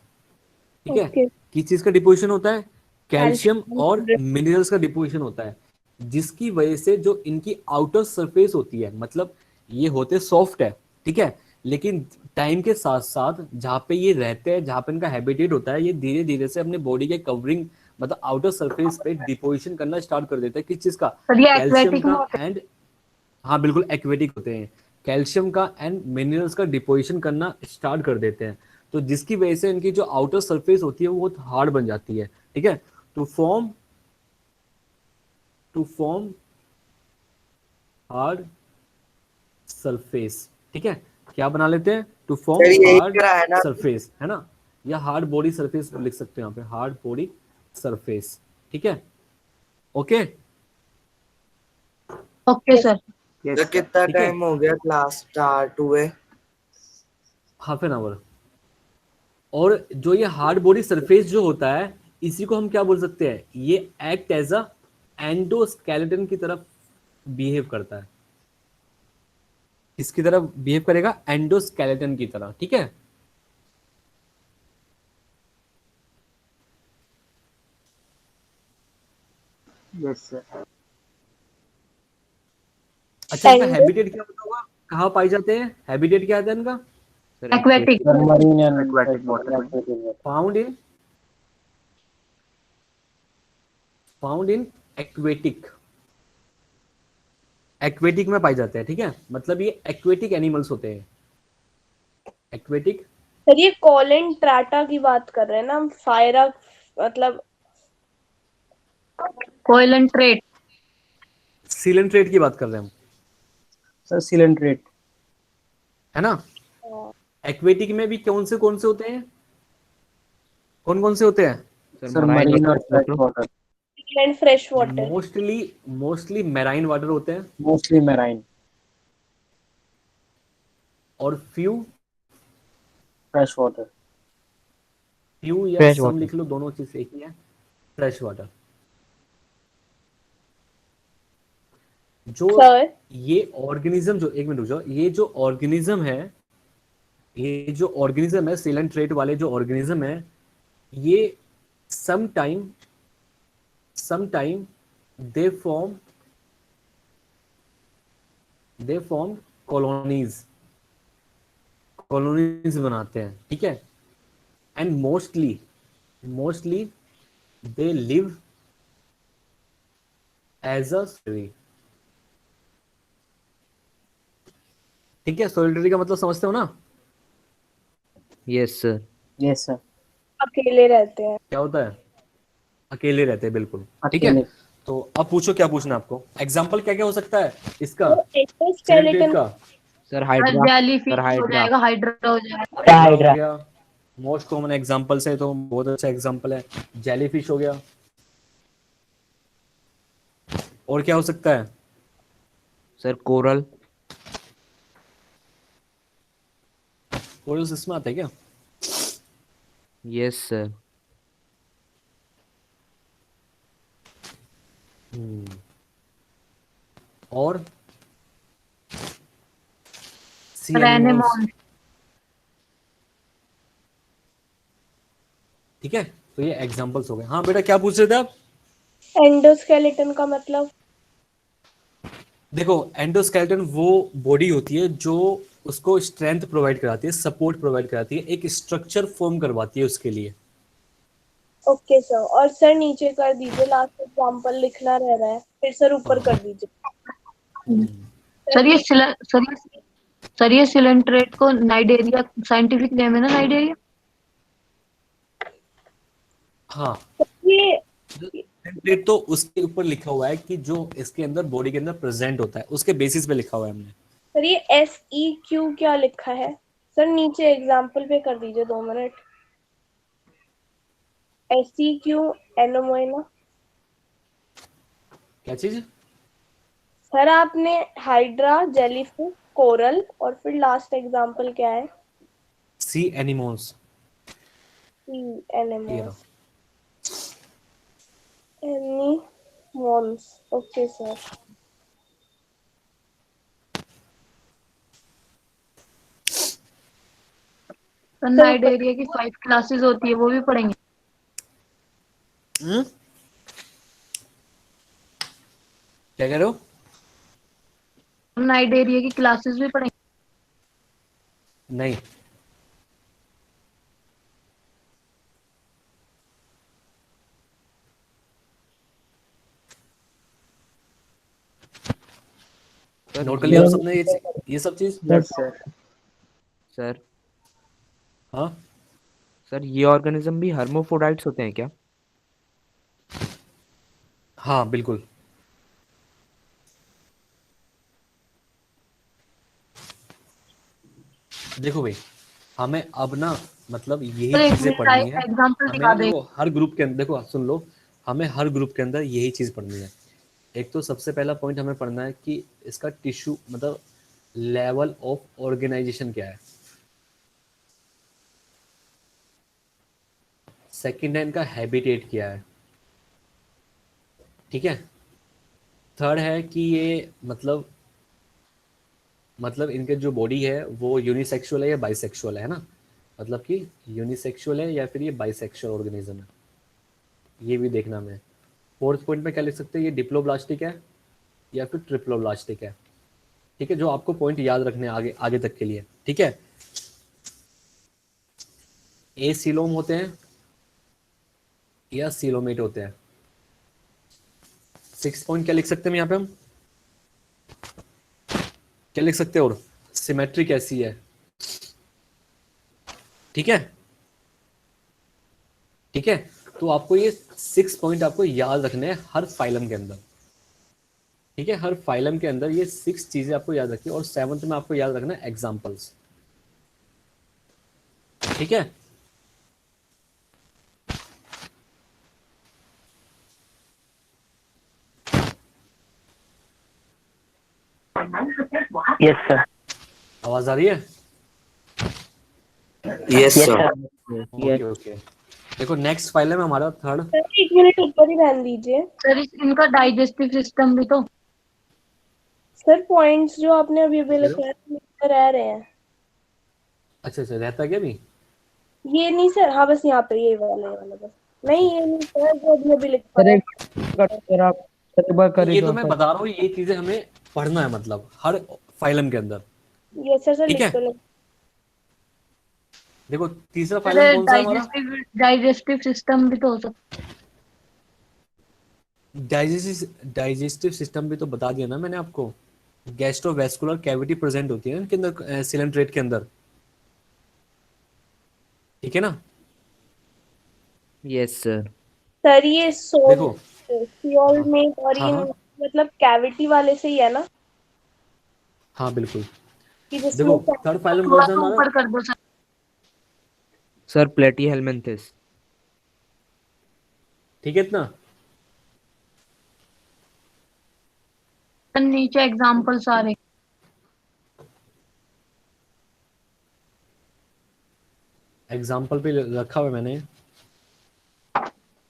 ठीक है, ओके। किस चीज का डिपोजिशन होता है? कैल्शियम और कैल्शियम। मिनरल्स का डिपोजिशन होता है, जिसकी वजह से जो इनकी आउटर सरफेस होती है, मतलब ये होते सॉफ्ट है, ठीक है, लेकिन टाइम के साथ साथ जहाँ पे ये रहते हैं, जहाँ पे इनका हैबिटेट होता है, ये धीरे धीरे से अपने बॉडी के कवरिंग मतलब आउटर सरफेस पे डिपोजिशन करना स्टार्ट कर देता है। किस चीज का? सर ये कैल्शियम एक्वेटिक में का होता एंड हाँ बिल्कुल एक्वेटिक होते हैं। कैल्शियम का एंड मिनरल्स का डिपोजिशन करना स्टार्ट कर देते हैं, तो जिसकी वजह से इनकी जो आउटर सरफेस होती है वो बहुत हार्ड बन जाती है। ठीक है, टू फॉर्म हार्ड सरफेस। ठीक है, क्या बना लेते हैं? टू फॉर्म सर यही हार्ड करा है ना? सरफेस, है ना? या हार्ड बॉडी सरफेस लिख सकते हैं यहाँ पे, हार्ड बॉडी सरफेस। ठीक है, ओके। Okay sir. यस तो सर। कितना ठीक है, टाइम हो गया क्लास स्टार्ट हुए? Half an hour. और जो ये हार्ड बॉडी सरफेस जो होता है, इसी को हम क्या बोल सकते हैं? ये एक्ट एज अ एंडोस्केलेटन की तरफ बिहेव करता है। इसकी तरफ बिहेव करेगा एंडोस्केलेटन की तरह। ठीक है, यस सर। अच्छा इनका एंड हैबिटेट क्या होता होगा? कहाँ पाई जाते हैं? हैबिटेट क्या आता है इनका? Sir, aquatic. Marine and aquatic water. Found in aquatic में पाए जाते हैं। ठीक है, मतलब ये एक्वेटिक एनिमल्स होते हैं, एक्वेटिक। सर ये कॉलिन ट्राटा की बात कर रहे हैं ना हम? फायरा मतलब कोइलन ट्रेट। सिलेंट्रेट की बात कर रहे हैं हम, सर सिलेंट्रेट। है ना। एक्वेटिक में भी कौन से होते हैं, कौन से होते हैं? सर marine मरीन और water, fresh water. And fresh water. Mostly marine water होते हैं, मोस्टली मैराइन। और फ्यू फ्रेश वाटर। या Fresh सम water. लिख लो, दोनों चीज एक ही है, फ्रेश वाटर। जो सर ये ऑर्गेनिज्म, जो एक मिनट रुक जाओ, ये जो ऑर्गेनिज्म है सिलेंट्रेट वाले जो ऑर्गेनिज्म है, ये sometime they form colonies बनाते हैं, ठीक है। And mostly they live as a solitary, ठीक है। सोलिटरी का मतलब समझते हो ना, Yes, sir. Yes sir. अकेले रहते हैं। क्या होता है? अकेले रहते हैं, बिल्कुल, ठीक है। अकेले। तो अब पूछो क्या पूछना है आपको, एग्जाम्पल क्या क्या हो सकता है इसका, तो सिलेंट्रेट एक्सोस्केलेटन का? Sir, hydra. Jelly Sir, fish हो hydra. जाएगा, हाइड्रा हो जाएगा। हाइड्रा हो गया, मोस्ट कॉमन एग्जाम्पल से, तो बहुत अच्छा एग्जाम्पल है। जेलीफिश हो गया, और क्या हो सकता है? Sir, coral. कोरल्स इसमें आता है क्या? Yes, sir. और सी एनिमल्स, रेनेमोन। ठीक है। तो ये एग्जाम्पल्स हो गए। हाँ बेटा, क्या पूछ रहे थे आप? एंडोस्केलेटन का मतलब? देखो, एंडोस्केलेटन वो बॉडी होती है जो उसको स्ट्रेंथ प्रोवाइड कराती है, सपोर्ट प्रोवाइड कराती है, एक स्ट्रक्चर फॉर्म करवाती है उसके लिए। Okay sir. और सर नीचे कर दीजिए, लास्ट एग्जांपल लिखना रह रहा है, फिर सर ऊपर कर दीजिए। सर ये सिलेंट्रेट को नाइडेरिया साइंटिफिक नेम है ना, नाइडेरिया। हाँ, ये टेम्पलेट तो उसके ऊपर लिखा हुआ है कि जो इसके अंदर बॉडी के अंदर प्रेजेंट होता है, उसके बेसिस पे लिखा हुआ है हमने। सर ये SEQ क्या लिखा है? सर नीचे एग्जांपल पे कर दीजिए, 2 मिनट। SEQ एनोमोना। क्या चीज? सर आपने हाइड्रा, जेलीफिश, कोरल, और फिर लास्ट एग्जांपल क्या है? सी एनिमल्स, सी ये एनिमल्स। रहा। Animals, okay sir. तो नाइडेरिया की 5 क्लासेस होती है, वो भी पढ़ेंगे। क्या कह रहे हो? नाइडेरिया की क्लासेस भी पढ़ेंगे। नहीं, Sir, नोट कर लिया आप सबने ये सब चीज? Yes sir. sir, हाँ, sir, ये ऑर्गेनिज्म भी हर्मोफोडाइट्स होते हैं क्या? हाँ बिल्कुल। देखो भाई, हमें अब ना मतलब यही सर एक चीजें मिनट, पढ़नी है एग्जांपल हमें दिखा ना। दे। देखो हर ग्रुप के अंदर, देखो सुन लो, हमें हर ग्रुप के अंदर यही चीज पढ़नी है। एक तो सबसे पहला पॉइंट हमें पढ़ना है कि इसका टिश्यू मतलब लेवल ऑफ ऑर्गेनाइजेशन क्या है। सेकंड है इनका हैबिटेट क्या है, ठीक है। थर्ड है कि ये मतलब इनके जो बॉडी है वो यूनिसेक्सुअल है या बाइसेक्सुअल है ना, मतलब कि यूनिसेक्सुअल है या फिर ये बाइसेक्सुअल ऑर्गेनिज्म है, ये भी देखना हमें। फोर्थ पॉइंट में क्या लिख सकते हैं, ये डिप्लोब्लास्टिक है या फिर ट्रिप्लोब्लास्टिक है, ठीक है। जो आपको पॉइंट याद रखने आगे आगे तक के लिए, ठीक है। ए सीलोम होते हैं या सीलोमेट होते हैं। 6 पॉइंट क्या लिख सकते हैं यहाँ पे हम, क्या लिख सकते हैं? और सिमेट्री कैसी है, ठीक है, ठीक है। तो आपको ये 6 पॉइंट आपको याद रखने हैं हर फाइलम के अंदर, ठीक है, हर फाइलम के अंदर ये 6 चीजें आपको याद रखी और 7th में आपको याद रखना एग्जाम्पल्स। ठीक है, यस सर। आवाज आ रही है? Yes, yes sir. Sir. Okay okay. देखो नेक्स्ट फाइलम है हमारा थर्ड। सर 1 मिनट ऊपर ही रहने दीजिए। सर इनका डाइजेस्टिव सिस्टम भी तो। सर पॉइंट्स जो आपने अभी अभी लिखे हैं लिखकर रह रहे हैं। अच्छा अच्छा, रहता क्या भी? ये नहीं सर, हाँ बस यहाँ पे ये वाला बस। नहीं ये नहीं सर, जो अभी अभी लिखा सर है। सर आप एक बार कर ही ये दो तो मैं सर। बता रहा हूँ, ये चीजें हमें पढ़ना है, मतलब हर फाइलम के अंदर। ये सर ठीक लिख है, तो ले। देखो तीसरा सर फाइलम कौन सा है हमारा? डाइजेस्टिव सिस्टम भी तो हो सकता डाइजेस्टिव सिस्टम भी तो बता दिया ना मैंने आपको। गैस्ट्रोवेस्कुलर कैविटी प्रेजेंट होती है इनके अंदर, सिलेंट्रेट के अंदर। ठीक है ना? Yes sir. सर ये देखो सोल में और हाँ ये हाँ मतलब कैविटी वाले से ही है ना, हाँ बिल्कुल। कि जिसमें देखो थर्ड है। फाइलम कौन थोड़ा सा है सा हमारा? ऊपर कर दो सर। Sir Platyhelminthes. ठीक है इतना। नीचे एग्जाम्पल सारे। एग्जाम्पल पे रखा हुआ है मैंने।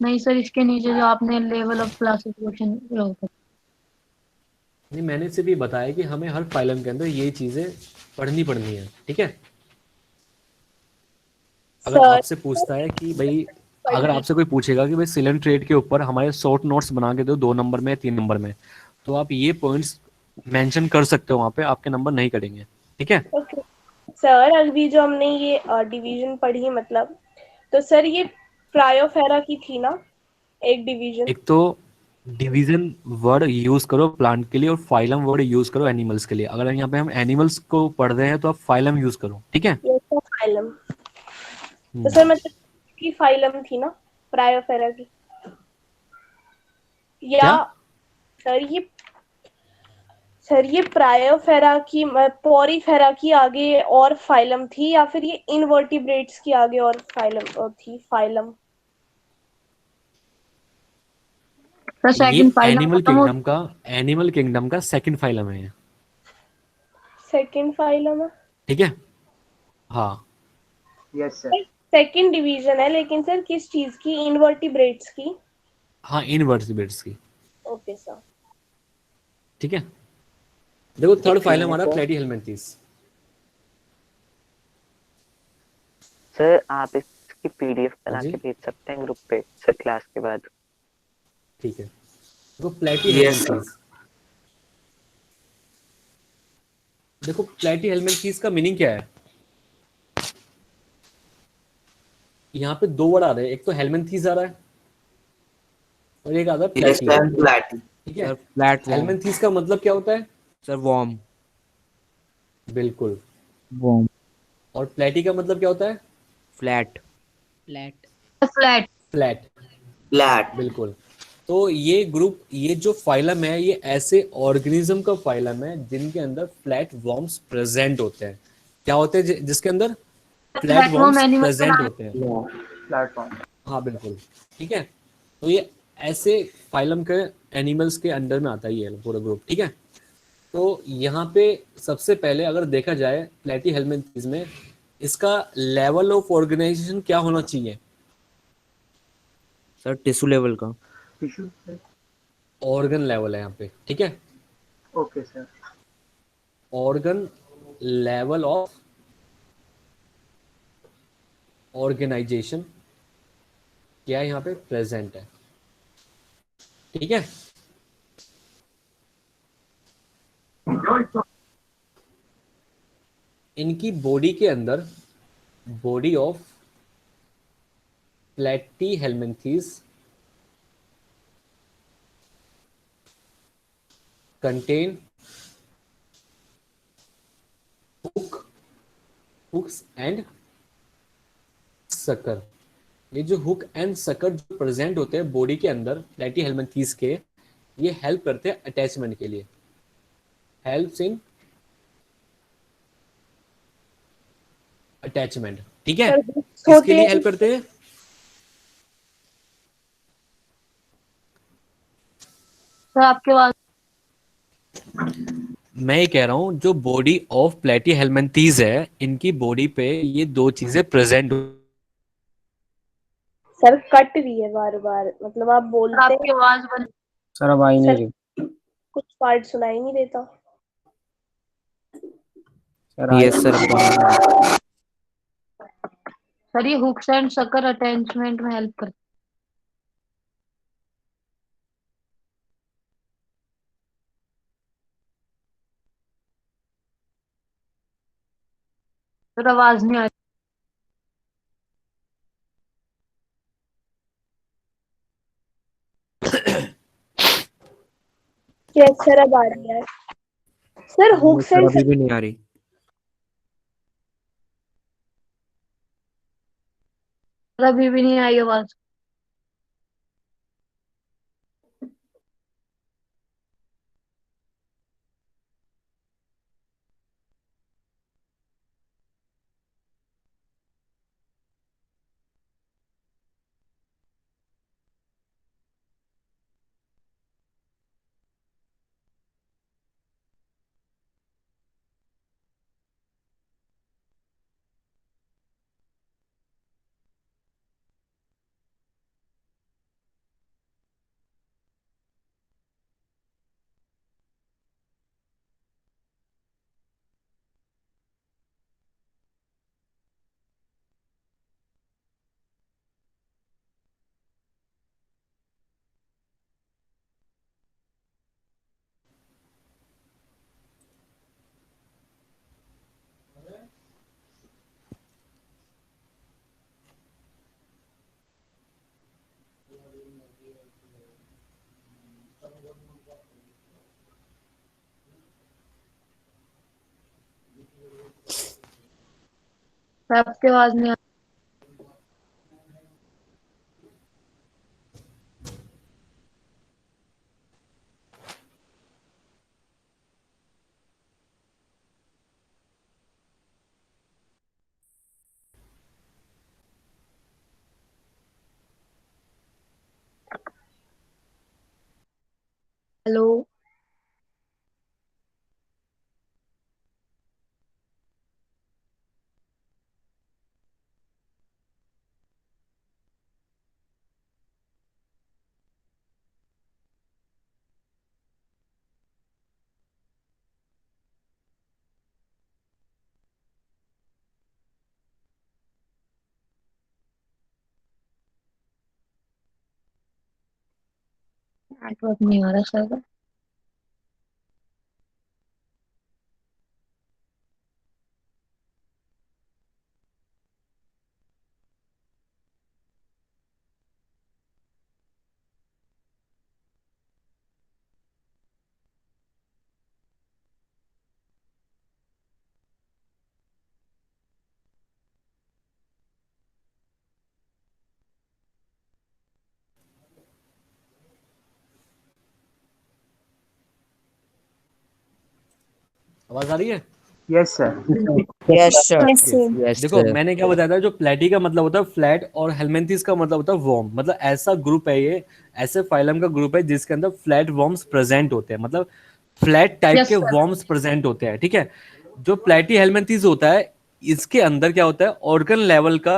नहीं सर, इसके नीचे जो आपने लेवल ऑफ क्लासिफिकेशन। नहीं, मैंने सिर्फ ये बताया कि हमें हर फाइलम के अंदर ये चीजें पढ़नी है। ठीक है, अगर सर आपसे पूछता है कि भाई, अगर आपसे कोई पूछेगा कि भाई सिलेंट्रेट के ऊपर हमारे शॉर्ट नोट्स बना के दो 2 नंबर में 3 नंबर में, तो आप ये पॉइंट्स मेंशन कर सकते हो, वहां पे आपके नंबर नहीं कटेंगे। ठीक है, ओके सर, अभी जो हमने ये डिवीजन पढ़ी मतलब, तो सर ये प्रायोफेरा की थी ना एक डिवीजन। एक तो डिवीजन वर्ड यूज करो प्लांट के लिए और फाइलम वर्ड यूज करो एनिमल्स के लिए। अगर यहाँ पे हम एनिमल्स को पढ़ रहे हैं तो आप फाइलम यूज करो। ठीक है। ये तो फाइलम, तो हम्म, सर मतलब की फाइलम थी ना प्रायोफेरा की, या क्या? सर ये प्रायोफेरा की पोरीफेरा की आगे और फाइलम थी, या फिर ये इनवर्टिब्रेट्स की आगे और फाइलम थी फाइलम? सर ये सेकंड फाइलम खत्म हो। एनिमल किंगडम का सेकंड फाइलम है ये। सेकंड फाइलम है। ठीक है, हाँ। Yes sir. सेकंड डिवीजन है, लेकिन सर किस चीज की? इनवर्टिब्रेट्स की। हाँ इनवर्टिब्रेट्स की। Okay sir. ठीक है, देखो थर्ड ठीक फाइलम है हमारा सर। प्लेटीहेल्मिन्थेस। सर आप इसकी पीडीएफ हाँ बना जी, के भेज सकते हैं ग्रुप पे सर क्लास के बाद। ठीक है। देखो Yes, sir. प्लेटीहेल्मिन्थेस, देखो प्लेटीहेल्मिन्थेस का मीनिंग क्या है? यहाँ पे 2 वर्ड आ रहे हैं, एक तो हेलमिन्थेस आ रहा है और एक आता है Yes, प्लेटी। sir. Platy. ठीक है, सर फ्लैट वॉर्म। हेलमिन्थेस का मतलब क्या होता है? Sir warm. बिल्कुल। वॉर्म। और प्लेटी का मतलब क्या होता है? फ्लैट। फ्लैट। फ्लैट। Plat. बिल्कुल। तो ये ग्रुप, ये जो फाइलम है, ये ऐसे ऑर्गेनिज्म का फाइलम है जिनके अंदर फ्लैट वॉर्म्स प्रेजेंट होते हैं। क्या होते हैं जिसके अंदर फ्लैट प्लेटफॉर्म वॉर्म्स एनिमल के प्रेजेंट नाम। होते हैं? प्लेटफॉर्म। हाँ बिल्कुल। ठीक है, तो ये ऐसे फाइलम के एनिमल्स के अंडर में आता है ये पूरा ग्रुप। ठीक है, तो यहाँ पे सबसे पहले अगर देखा जाए प्लेटीहेल्मिन्थेस में, इसका लेवल ऑफ ऑर्गेनाइजेशन क्या होना चाहिए? सर टिश्यू लेवल का। टिश्यू। ऑर्गन लेवल है यहाँ पे। ठीक है, okay sir. Organ level of organisation क्या यहाँ पे प्रेजेंट है। ठीक है, इनकी बॉडी के अंदर, body of platyhelminthes contain hooks and sucker. ये जो हुक एंड सकर जो प्रेजेंट होते हैं बॉडी के अंदर प्लेटीहेल्मिन्थेस के, ये हेल्प करते हैं अटैचमेंट के लिए, हेल्प्स इन अटैचमेंट, ठीक है। सर hooks किसके होते लिए हैं। हेल्प करते हैं? सर आपकी आवाज मैं ये कह रहा हूँ जो बॉडी ऑफ प्लेटी हेलमिंथीज है, इनकी बॉडी पे ये दो चीजें प्रेजेंट। सर कट रही है बार बार, मतलब आप सर बोलते आपकी हैं आवाज बंद सर अब आई नहीं सर, रही। कुछ पार्ट सुनाई नहीं देता। सर आई यस सर, अब तो आ रही है। सर ये हुक्स एंड सकर अटैचमेंट में हेल्प करते सर आवाज नहीं आ रही। यस सर अब आ रही है। सर नहीं हुक्स सर, एंड अभी भी नहीं आ रही। सर अभी भी नहीं आई आवाज। सर आपकी आवाज नहीं आ हेलो। नेटवर्क नहीं आ रहा सर का। आवाज आ रही है? Yes sir. Yes sir. Yes sir. Yes देखो सर। मैंने क्या बताया था, जो प्लेटी का मतलब होता है फ्लैट और हेलमिंथीज का मतलब होता है वॉर्म, मतलब ऐसा ग्रुप है ये, ऐसे फाइलम का ग्रुप है जिसके अंदर फ्लैट वॉर्म्स प्रेजेंट होते हैं, मतलब फ्लैट टाइप यस के सर। वॉर्म्स प्रेजेंट होते हैं, ठीक है। जो प्लेटी हेलमिंथीज होता है, इसके अंदर क्या होता है, ऑर्गन लेवल का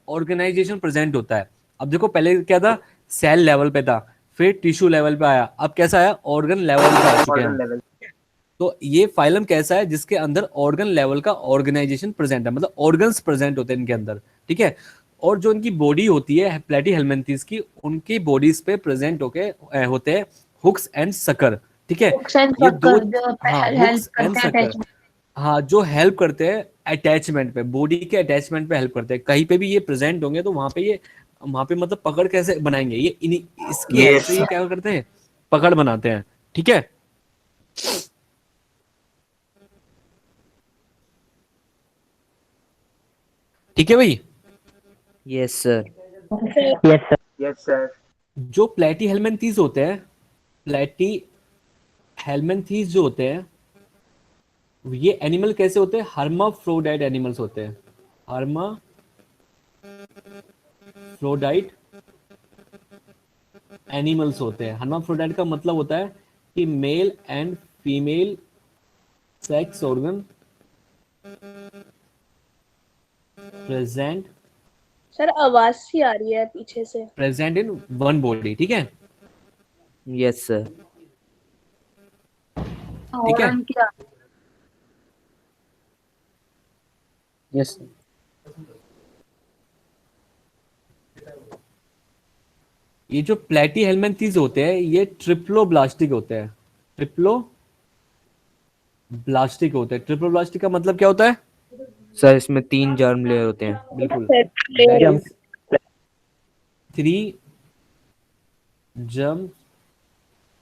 ऑर्गेनाइजेशन प्रेजेंट होता है। अब देखो पहले क्या था, सेल लेवल पे था, फिर टिश्यू लेवल पे आया, अब कैसा आया, ऑर्गन लेवल पे आ चुके हैं ऑर्डर हम। लेवल। तो ये फाइलम कैसा है, जिसके अंदर ऑर्गन लेवल का ऑर्गेनाइजेशन प्रेजेंट है, मतलब ऑर्गन्स प्रेजेंट होते हैं इनके अंदर, ठीक है। और जो इनकी बॉडी होती है प्लेटी हेलमिंथीज की, उनकी बॉडीज पे प्रेजेंट होते हैं हुक्स एंड सकर, ठीक है। हुक्स एंड ये दो, सकर जो हाँ हेल्प हुक्स एंड करते हैं सकर, अटैचमेंट। हाँ जो हेल्प करते हैं अटैचमेंट पे, बॉडी के अटैचमेंट पे हेल्प करते हैं। कहीं पे भी ये प्रेजेंट होंगे तो वहां पे मतलब पकड़ कैसे बनाएंगे, ये इसकी हेल्प से Yes. ये क्या करते हैं, पकड़ बनाते हैं, ठीक है। ठीक है भाई। Yes sir. Sir yes sir. जो प्लेटी हेलमिंथीज होते हैं, प्लेटी हेलमेंथीज जो होते हैं ये एनिमल कैसे होते हैं? हर्माफ्रोडाइट एनिमल्स होते हैं। हर्माफ्रोडाइट एनिमल्स होते हैं। हर्माफ्रोडाइट का मतलब होता है कि male and female sex organ present sir आवाज सी आ रही है पीछे से। In one body. ठीक है, यस सर। ठीक है। हॉर्न क्या? Yes sir. ये जो प्लेटी हेलमेंथीज होते हैं ये ट्रिप्लोब्लास्टिक होते हैं। ट्रिप्लोब्लास्टिक होते हैं। ट्रिप्लोब्लास्टिक का मतलब क्या होता है? सर इसमें 3 जर्म लेयर होते हैं। बिल्कुल, Sir, 3 जर्म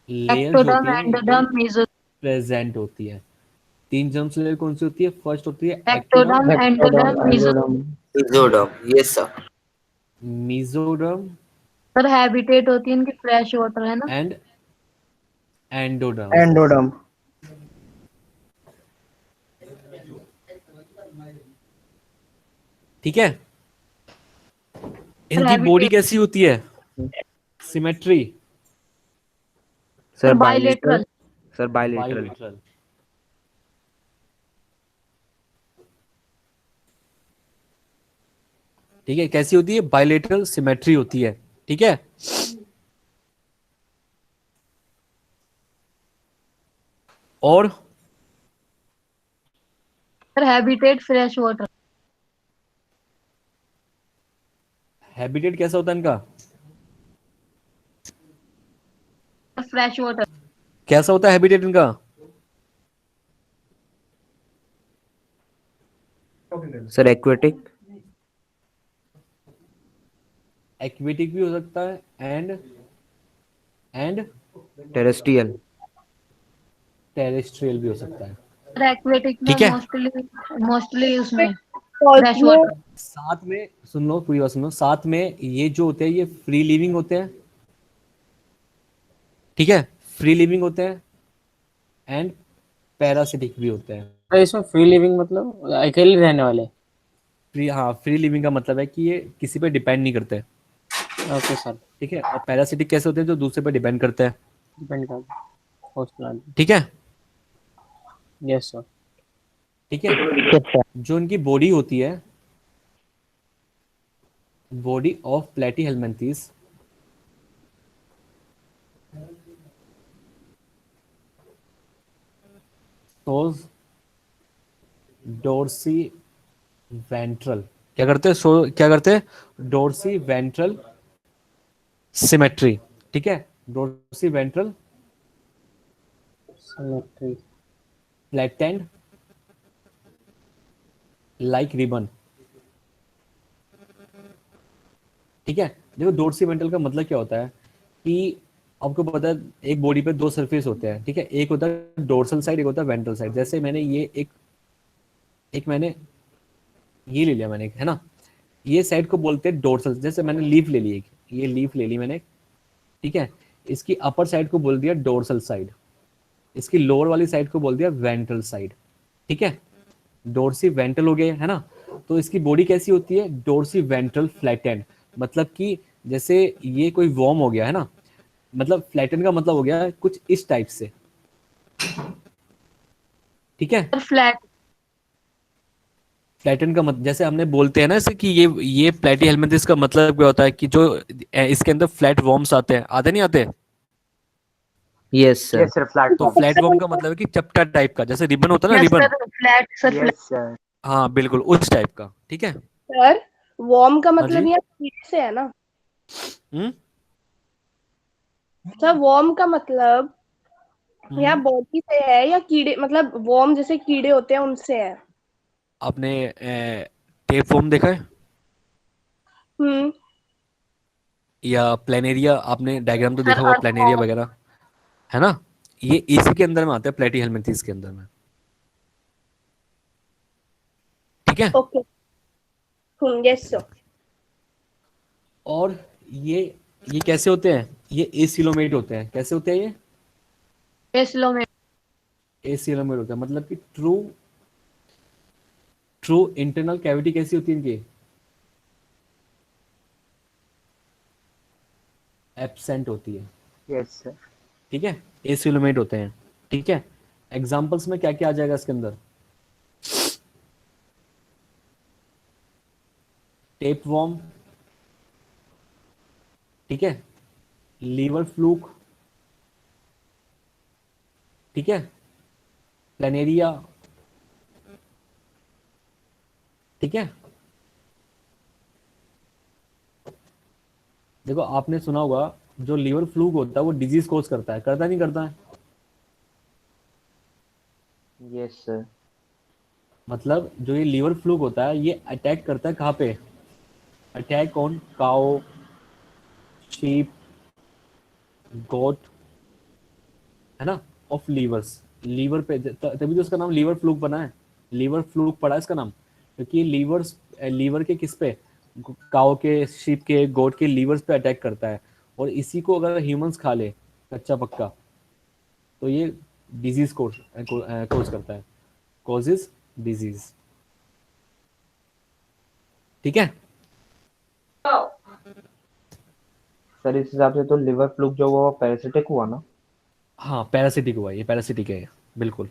लेयर्स एक्टोडर्म, होती हैं एंडोडर्म, मेसो प्रेजेंट होती है। 3 जर्म लेयर कौन सी होती है? फर्स्ट होती है ectoderm, ectoderm, endoderm, meso. Exodum. Yes, sir. Mesoderm sir habitat होती है इनकी फ्रेश वाटर, है ना? And endoderm. एंडोडर्म। ठीक है, इनकी habitat- बॉडी कैसी होती है? Symmetry, sir bilateral. Sir bilateral. Bilateral. ठीक है, कैसी होती है? बाइलेटरल सिमेट्री होती है। ठीक है, और sir habitat fresh water. Habitat कैसा होता है इनका? Fresh water. कैसा होता है हैबिटेट इनका? Sir aquatic. एक्वेटिक भी हो सकता है एंड टेरेस्ट्रियल। टेरेस्ट्रियल भी हो सकता है। सर एक्वेटिक में ठीक है। मोस्टली उसमें फ्रेश वाटर। साथ में सुन लो, पूरी बात सुनो। साथ में ये जो होते हैं ये फ्री लिविंग होते हैं। ठीक है, फ्री लिविंग होते हैं एंड पैरासिटिक भी होते हैं। अरे इसमें फ्री लिविंग मतलब अकेले रहने वाले? हाँ, फ्री लिविंग का मतलब है कि ये किसी पे डिपेंड नहीं करते। Okay sir. ठीक है, और पैरासिटिक कैसे होते हैं? जो दूसरे पे डिपेंड करते हैं। डिपेंड करता है होस्ट प्लांट। ठीक है, यस सर। ठीक है। जो इनकी बॉडी होती है, बॉडी ऑफ प्लेटी हेलमेंथीज शोज डोर्सी वेंट्रल। क्या करते हैं? क्या करते हैं? Dorsi ventral symmetry. ठीक है, dorsi ventral symmetry. Flattened like ribbon. ठीक है, देखो डोर्सी वेंट्रल का मतलब क्या होता है कि आपको पता है एक बॉडी पे 2 सरफेस होते हैं। ठीक है, एक होता है डोर्सल साइड, एक होता है वेंट्रल साइड। जैसे मैंने ये एक मैंने ये ले लिया मैंने, है ना, ये साइड को बोलते हैं डोर्सल। जैसे मैंने लीफ ले ली, एक ये लीफ ले ली मैंने। ठीक है, इसकी अपर साइड को बोल दिया डोर्सल साइड, इसकी लोअर वाली साइड को बोल दिया वेंट्रल साइड। ठीक है, डोर्सी वेंट्रल हो गए, है ना। तो इसकी बॉडी कैसी होती है? Dorsi ventral flattened. मतलब कि जैसे ये कोई वॉर्म हो गया, है ना, मतलब फ्लैटेंड का मतलब हो गया कुछ इस टाइप से। ठीक है, सर फ्लैट। फ्लैटेंड का मतलब जैसे हमने बोलते हैं ना ऐसे कि ये प्लेटी हेलमेंथिस का मतलब क्या होता है कि जो इसके अंदर फ्लैट वॉर्म्स आते हैं, आते नहीं आते? Yes sir. Yes sir flat तो फ्लैट वॉर्म का मतलब है कि चपटा टाइप का, जैसे रिबन होता है ना, yes ribbon. Sir flat. Sir flat. Yes sir हाँ बिल्कुल उस टाइप का। ठीक है, सर वॉर्म का हाँ मतलब जी। यहाँ कीड़े से है ना? हम्म सर वॉर्म का मतलब हम्म। यहाँ बॉडी से है या कीड़े, मतलब वॉर्म जैसे कीड़े होते हैं उनसे है? आपने टेप वॉर्म देखा है हम्म। या प्लेनेरिया? आपने डायग्राम तो देखा सर होगा, अर्थ प्लेनेरिया वगैरह, है ना। ये इसी के अंदर में आते हैं, प्लेटी हेलमेंथिस के अंदर में। ठीक है, ओके। Yes sir. और ये कैसे होते हैं? ये एसिलोमेट होते हैं। कैसे होते हैं ये? एसिलोमेट। एसिलोमेट होता है, मतलब कि ट्रू ट्रू इंटरनल कैविटी कैसी होती है इनकी? एब्सेंट होती है, यस सर। ठीक है, एसिलोमेट होते हैं, ठीक है। एग्जांपल्स में क्या क्या आ जाएगा इसके अंदर? टेप वॉर्म, ठीक है, लीवर फ्लूक, ठीक है, प्लेनेरिया, ठीक है। देखो आपने सुना होगा जो लीवर फ्लूक होता है वो डिजीज कोज करता है, करता नहीं करता है? Yes sir. मतलब जो ये लीवर फ्लूक होता है ये अटैक करता है कहाँ पे? अटैक ऑन काओ, शीप, गोट, है ना, ऑफ लीवर्स, लीवर पे, तभी तो इसका नाम लीवर फ्लूक बना है, लीवर फ्लूक पड़ा है इसका नाम, क्योंकि लीवर्स, लीवर के किस पे, काओ के, शीप के, गोट के लीवर्स पे अटैक करता है, और इसी को अगर ह्यूमंस खा ले कच्चा पक्का तो ये डिजीज कोज करता है, कॉजेज डिजीज, ठीक है। सर इस हिसाब से तो लिवर फ्लूक जो हुआ वो पैरासिटिक हुआ ना? हाँ पैरासिटिक हुआ, ये पैरासिटिक है, बिल्कुल।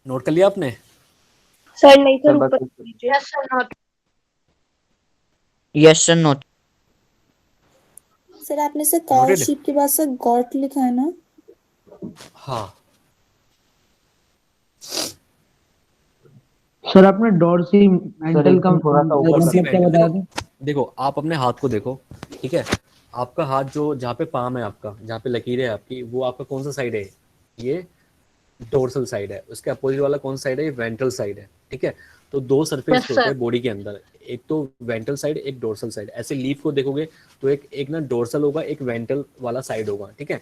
नोट कर लिया आपने? सर नहीं सर सर, बस ऊपर कर दीजिए। Yes sir note. Yes sir note. Sir आपने सर काउ नोटेड, शीप के बाद सर गॉट लिखा है ना? हाँ। सर आपने डॉर्सी सर मेंटल का एकदम थोड़ा सा ऊपर डॉर्सी मतलब क्या वेंट्रल, बताया देखो था? देखो आप अपने हाथ को देखो, ठीक है, आपका हाथ जो जहाँ पे पाम है आपका, जहाँ पे लकीर है आपकी, वो आपका कौन सा साइड है? ये डोर्सल साइड है। उसके अपोजिट वाला कौन सा साइड है? ये वेंट्रल साइड है, ठीक है। तो दो सरफेस यस होते सर। हैं बॉडी के अंदर, एक तो वेंट्रल साइड, एक डोर्सल साइड। ऐसे लीफ को देखोगे तो एक एक ना डोर्सल होगा, एक वेंट्रल वाला साइड होगा, ठीक है।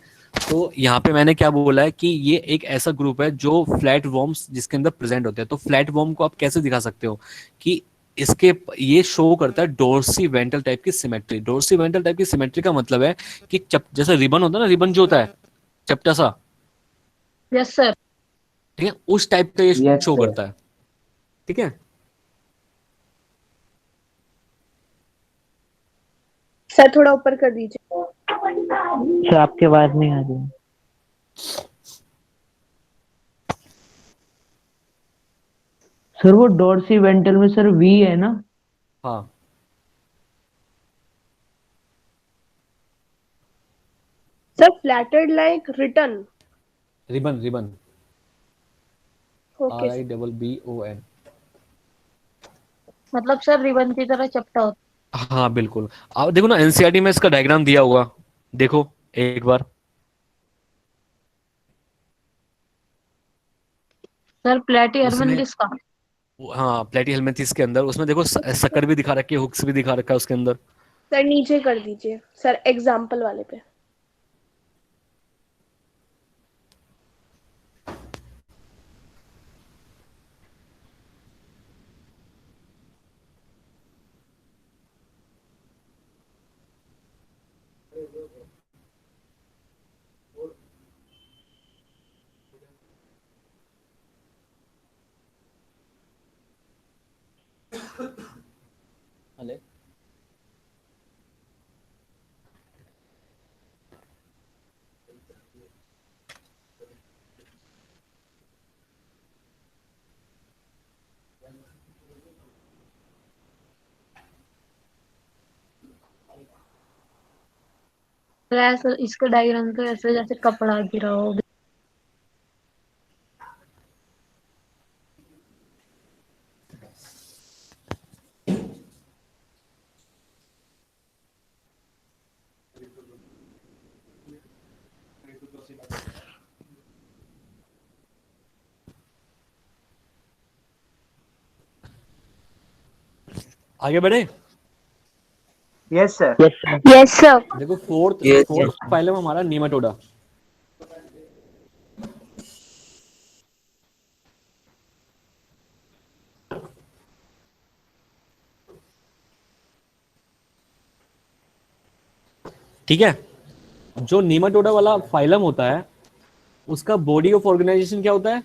तो यहाँ पे मैंने क्या बोला है कि ये एक ऐसा ग्रुप है जो फ्लैट वॉर्म्स जिसके अंदर प्रेजेंट होते हैं। तो फ्लैट वॉर्म को आप कैसे दिखा सकते हो कि इसके, ये शो करता है डोर्सी वेंट्रल टाइप की सिमेट्री। डोर्सी वेंट्रल टाइप की सिमेट्री का मतलब है कि जैसा रिबन होता है ना, रिबन जो होता है चपटा सा, यस सर। ठीक है, उस टाइप का ये यस शो सर। करता है, ठीक है। सर थोड़ा ऊपर कर दीजिए। सर आपकी आवाज नहीं आ रही। सर वो डॉर्सी वेंट्रल में सर वी है ना? हाँ sir flatted like return. Ribbon, ribbon, okay sir. RIBBON। मतलब सर रिबन की तरह चपटा होता हाँ बिल्कुल। आप देखो ना एनसीईआरटी में इसका डायग्राम दिया हुआ, देखो एक बार। है। सर प्लेटी उसमें, हरमन किसका? हाँ प्लेटी हेलमेंथिस के अंदर, उसमें देखो शक्कर भी दिखा रखी है, हुक्स भी दिखा रखा है उसके अंदर। सर नीचे कर दीजिए सर, एग्जाम्पल वाले पे। अले तो ऐसा इसका डायग्राम तो ऐसे जैसे कपड़ा गिरा हो। आगे बढ़े। Yes sir. Yes sir. देखो फोर्थ Yes, फोर्थ फाइलम हमारा नीमाटोडा, ठीक है। जो नीमाटोडा वाला फाइलम होता है उसका बॉडी ऑफ ऑर्गेनाइजेशन क्या होता है?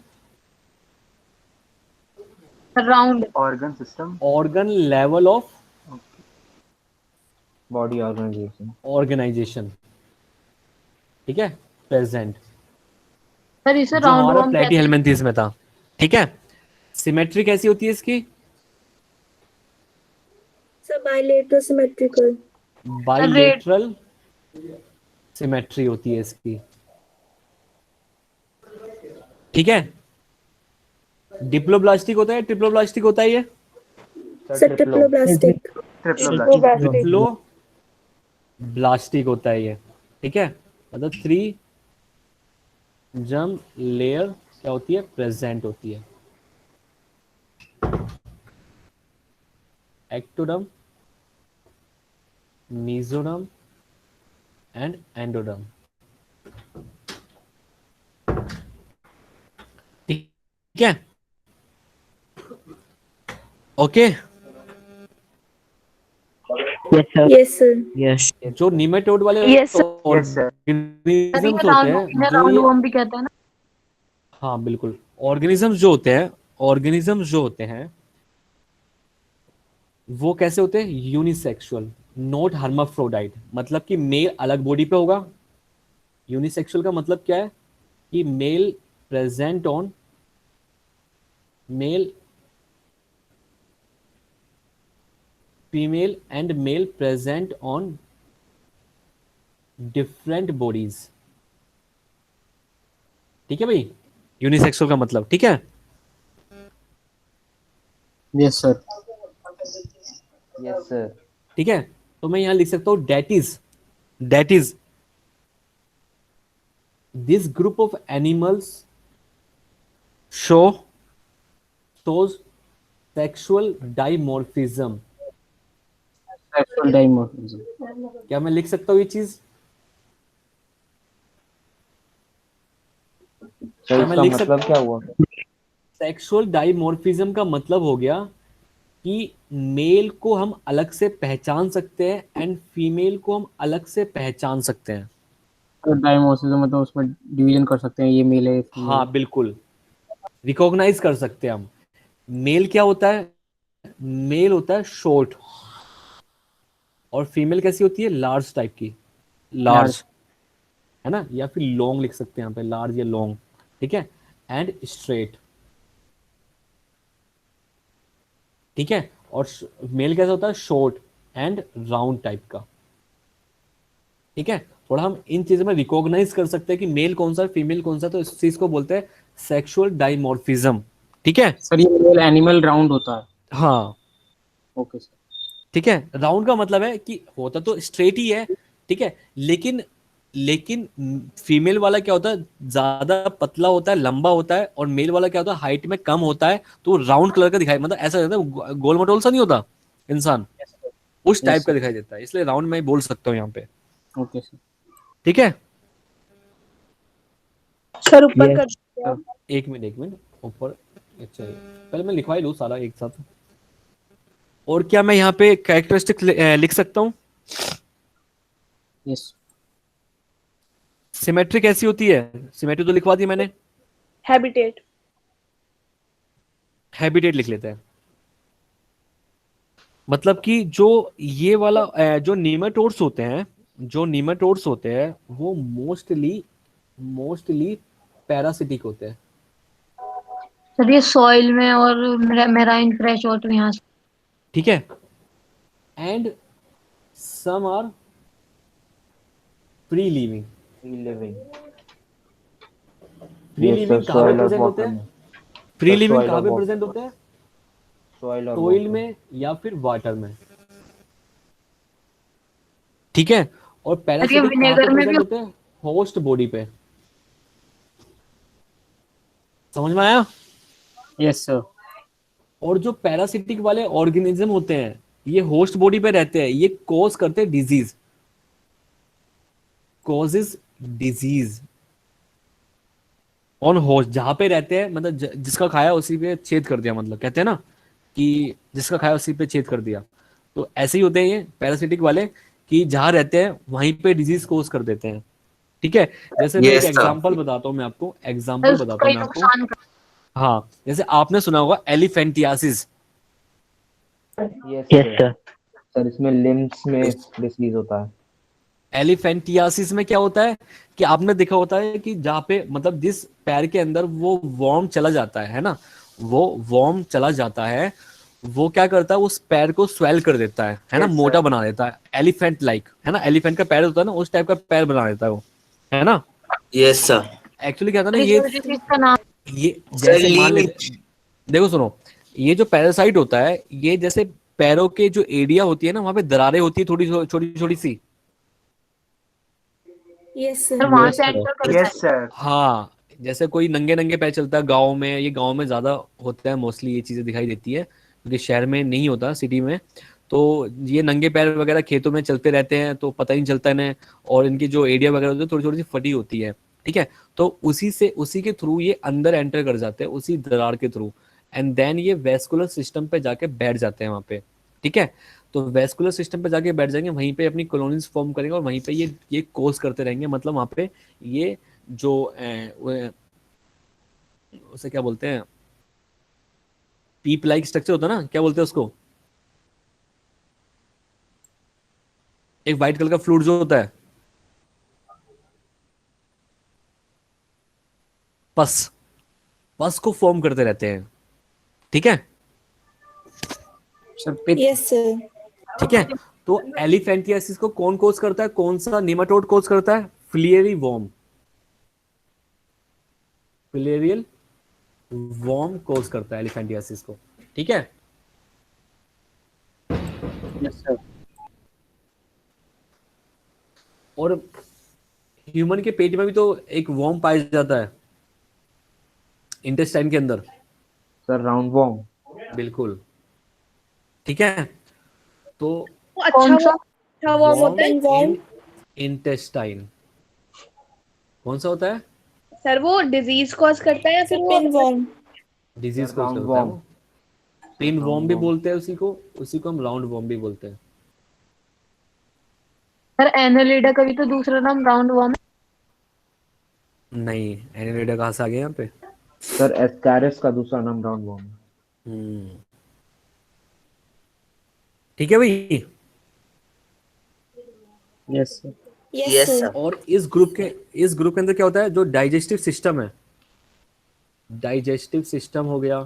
Round organ system. Organ level of body organisation. Organisation, ठीक है, प्रेजेंट, सर इसे जो राउंड हमारा वॉर्म प्लेटी कहते हैं। हेलमिंथेस में था, ठीक है। सिमेट्री कैसी होती है इसकी? Sir bilateral symmetrical. Bilateral symmetry होती है इसकी, ठीक है। डिप्लोब्लास्टिक होता है, ट्रिप्लोब्लास्टिक होता है ये? Sir triploblastic. ट्रिप्लो ब्लास्टिक होता है ये, ठीक है। मतलब 3 जर्म लेयर क्या होती है? प्रेजेंट होती है। एक्टोडर्म, मेसोडर्म एंड एंडोडर्म, ठीक है, okay. Yes sir. Yes sir. Yes. जो निमेटोड वाले Yes, sir. Yes, sir. Organisms होते हैं इन्हें जो राउंड ये, वॉर्म भी कहते हैं ना। हाँ बिल्कुल, ऑर्गेनिजम्स जो होते हैं, ऑर्गेनिजम्स जो होते हैं वो कैसे होते हैं? यूनिसेक्सुअल, नॉट हर्माफ्रोडाइट, मतलब कि मेल अलग बॉडी पे होगा। यूनिसेक्सुअल का मतलब क्या है? कि male present on male, female and male present on different bodies, ठीक है भाई, यूनिसेक्सुअल का मतलब, ठीक है। Yes sir. Yes sir. ठीक है, तो मैं यहां लिख सकता हूं that is this group of animals shows sexual dimorphism। Sexual dimorphism. क्या मैं लिख सकता हूं ये चीज? सर मैं इसका लिख मतलब क्या हुआ? सेक्सुअल डाइमॉर्फिज्म का मतलब हो गया कि मेल को हम अलग से पहचान सकते हैं एंड फीमेल को हम अलग से पहचान सकते हैं। डाइमॉर्फिज्म मतलब उसमें डिवीजन कर सकते हैं, ये मेल है, female हाँ है। बिल्कुल, रिकॉग्नाइज कर सकते हैं हम। मेल क्या होता है? मेल होता है शॉर्ट, और फीमेल कैसी होती है? लार्ज टाइप की, लार्ज, है ना, या फिर लॉन्ग लिख सकते हैं यहाँ पे, लार्ज या लॉन्ग, ठीक है, एंड स्ट्रेट, ठीक है। और मेल कैसा होता है? शॉर्ट एंड राउंड टाइप का, ठीक है। थोड़ा हम इन चीजों में रिकॉग्नाइज कर सकते हैं कि मेल कौन सा है, फीमेल कौन सा है, तो इस चीज को बोलते हैं सेक्सुअल डाइमॉर्फिज्म, ठीक है। सर ये मेल एनिमल राउंड होता है। हाँ ओके सर। ठीक है, राउंड का मतलब है कि होता तो स्ट्रेट ही है, ठीक है, लेकिन लेकिन फीमेल वाला क्या होता है? ज्यादा पतला होता है, लंबा होता है, और मेल वाला क्या होता है? हाइट में कम होता है, तो राउंड कलर का दिखाई, मतलब ऐसा होता है, गोल मटोल सा नहीं होता इंसान, उस टाइप Yes, का sir. दिखाई देता है, इसलिए राउंड में बोल सकता हूँ यहाँ पे, ओके सर। ठीक है। सर ऊपर Yes. कर दीजिए आप। एक मिनट ऊपर, अच्छा पहले मैं लिखवा ही लूँ सारा एक साथ। और क्या मैं यहाँ पे कैरेक्टरिस्टिक लिख सकता हूँ? यस। सिमेट्री कैसी होती है? सिमेट्री तो लिखवा दी मैंने, हैबिटेट। हैबिटेट लिख लेते हैं। मतलब कि जो ये वाला जो नीमाटोड्स होते हैं, जो नीमाटोड्स होते हैं वो मोस्टली पैरासिटिक होते हैं, सर ये सॉइल में और मेराइन फ्रेश वाटर यहाँ से। ठीक है। And some are free living. Living. Free yes living sir, कहाँ पे सॉइल और प्रेजेंट होते वाटर हैं? में। फ्री सर लिविंग सॉइल कहाँ और पे प्रेजेंट वाटर। होते हैं? सॉइल और सोइल वाटर। में या फिर वाटर में, ठीक है। और सर ये पैरासिटिक कहाँ पे विनेगर में प्रेजेंट भी। होते हैं? होस्ट बॉडी पे, समझ में आया? Yes sir. और जो पैरासिटिक वाले ऑर्गेनिज्म होते हैं ये होस्ट बॉडी पे रहते हैं, ये कॉज करते हैं disease, causes disease on host, जहां पे रहते हैं, मतलब जिसका खाया उसी पे छेद कर दिया, मतलब कहते हैं ना कि जिसका खाया उसी पे छेद कर दिया, तो ऐसे ही होते हैं ये पैरासिटिक वाले, कि जहां रहते हैं वहीं पे डिजीज कोज कर देते हैं, ठीक है। जैसे मैं एक Yes, sir. एग्जांपल बताता हूँ, मैं आपको सर एग्जांपल उसको बताता कई हूँ मैं आपको। नुकसान कर हाँ, जैसे आपने सुना होगा elephantiasis. Yes yes sir. Sir. Sir इसमें लिम्स में डिसीज होता है। एलिफेंटियासिस में क्या होता है कि आपने देखा होता है कि जहाँ पे मतलब जिस पैर के अंदर वो वॉर्म चला जाता है ना, वो वॉर्म चला जाता है, वो क्या करता है, उस पैर को स्वेल कर देता है ना, Yes, मोटा sir. बना देता है, एलिफेंट लाइक, है ना, एलिफेंट का पैर होता है ना, उस टाइप का पैर बना देता है वो, है ना। Yes, sir. एक्चुअली क्या था ना, इस डिसीज का नाम ये Sir, जैसे मान ले, leech. देखो सुनो, ये जो पैरासाइट होता है, ये जैसे पैरों के जो एरिया होती है ना, वहां पे दरारें होती है थोड़ी छोटी छोटी सी। Yes, sir. सर वहां यस से सर। एंटर करता है। Yes, sir. हाँ, जैसे कोई नंगे नंगे पैर चलता है गाँव में, ये गाँव में ज्यादा होता है मोस्टली, ये चीजें दिखाई देती है, क्योंकि शहर में नहीं होता, सिटी में। तो ये नंगे पैर वगैरह खेतों में चलते रहते हैं, तो पता ही नहीं चलता इन्हें, और इनकी जो एरिया वगैरह होती है थोड़ी थोड़ी सी फटी होती है, ठीक है। तो उसी के थ्रू ये अंदर एंटर कर जाते हैं, उसी दरार के थ्रू, एंड देन ये वेस्कुलर सिस्टम पे जाके बैठ जाते हैं वहाँ पे, ठीक है। तो वेस्कुलर सिस्टम पे जाके बैठ जाएंगे, वहीं पे अपनी कॉलोनीज फॉर्म करेंगे, और वहीं पे ये कोर्स करते रहेंगे, मतलब वहाँ पे ये जो उसे क्या बोलते हैं, पीप लाइक स्ट्रक्चर होता है ना, क्या बोलते हैं उसको, एक व्हाइट कलर का फ्लूइड जो होता है, पस, पस को फॉर्म करते रहते हैं, ठीक है, सर पिट। Yes, sir. ठीक है। तो एलिफेंटियासिस को कौन कोज करता है, कौन सा निमाटोड कोज करता है, फिलियरी वॉर्म, फिलेरियल वॉर्म कोज करता है एलिफेंटियासिस को, ठीक है। Yes sir. और ह्यूमन के पेट में भी तो एक वॉर्म पाया जाता है, इंटेस्टाइन के अंदर, सर राउंड वॉर्म। बिल्कुल, ठीक है। तो वो अच्छा कौन सा? अच्छा वो वॉर्म होता है इन इंटेस्टाइन कौन सा होता है, सर, वो डिजीज कॉज करता है या फिर Sir, वो pinworm. डिजीज सर कोज राउंड करता है वॉर्म। वो, पिन राउंड वॉर्म भी वॉर्म। बोलते हैं उसी को हम राउंड वॉर्म भी बोलते हैं। सर एनालिडा का भी तो दूसरा नाम राउंड वॉर्म नहीं, एनिमेटर कहाँ से आ गया यहाँ पे। सर एस्कैरिस का दूसरा नाम राउंड वॉर्म है। हम्म, ठीक है भाई। Yes sir. Yes, Yes, sir. sir. और इस ग्रुप के अंदर क्या होता है, जो डाइजेस्टिव सिस्टम है, डाइजेस्टिव सिस्टम हो गया,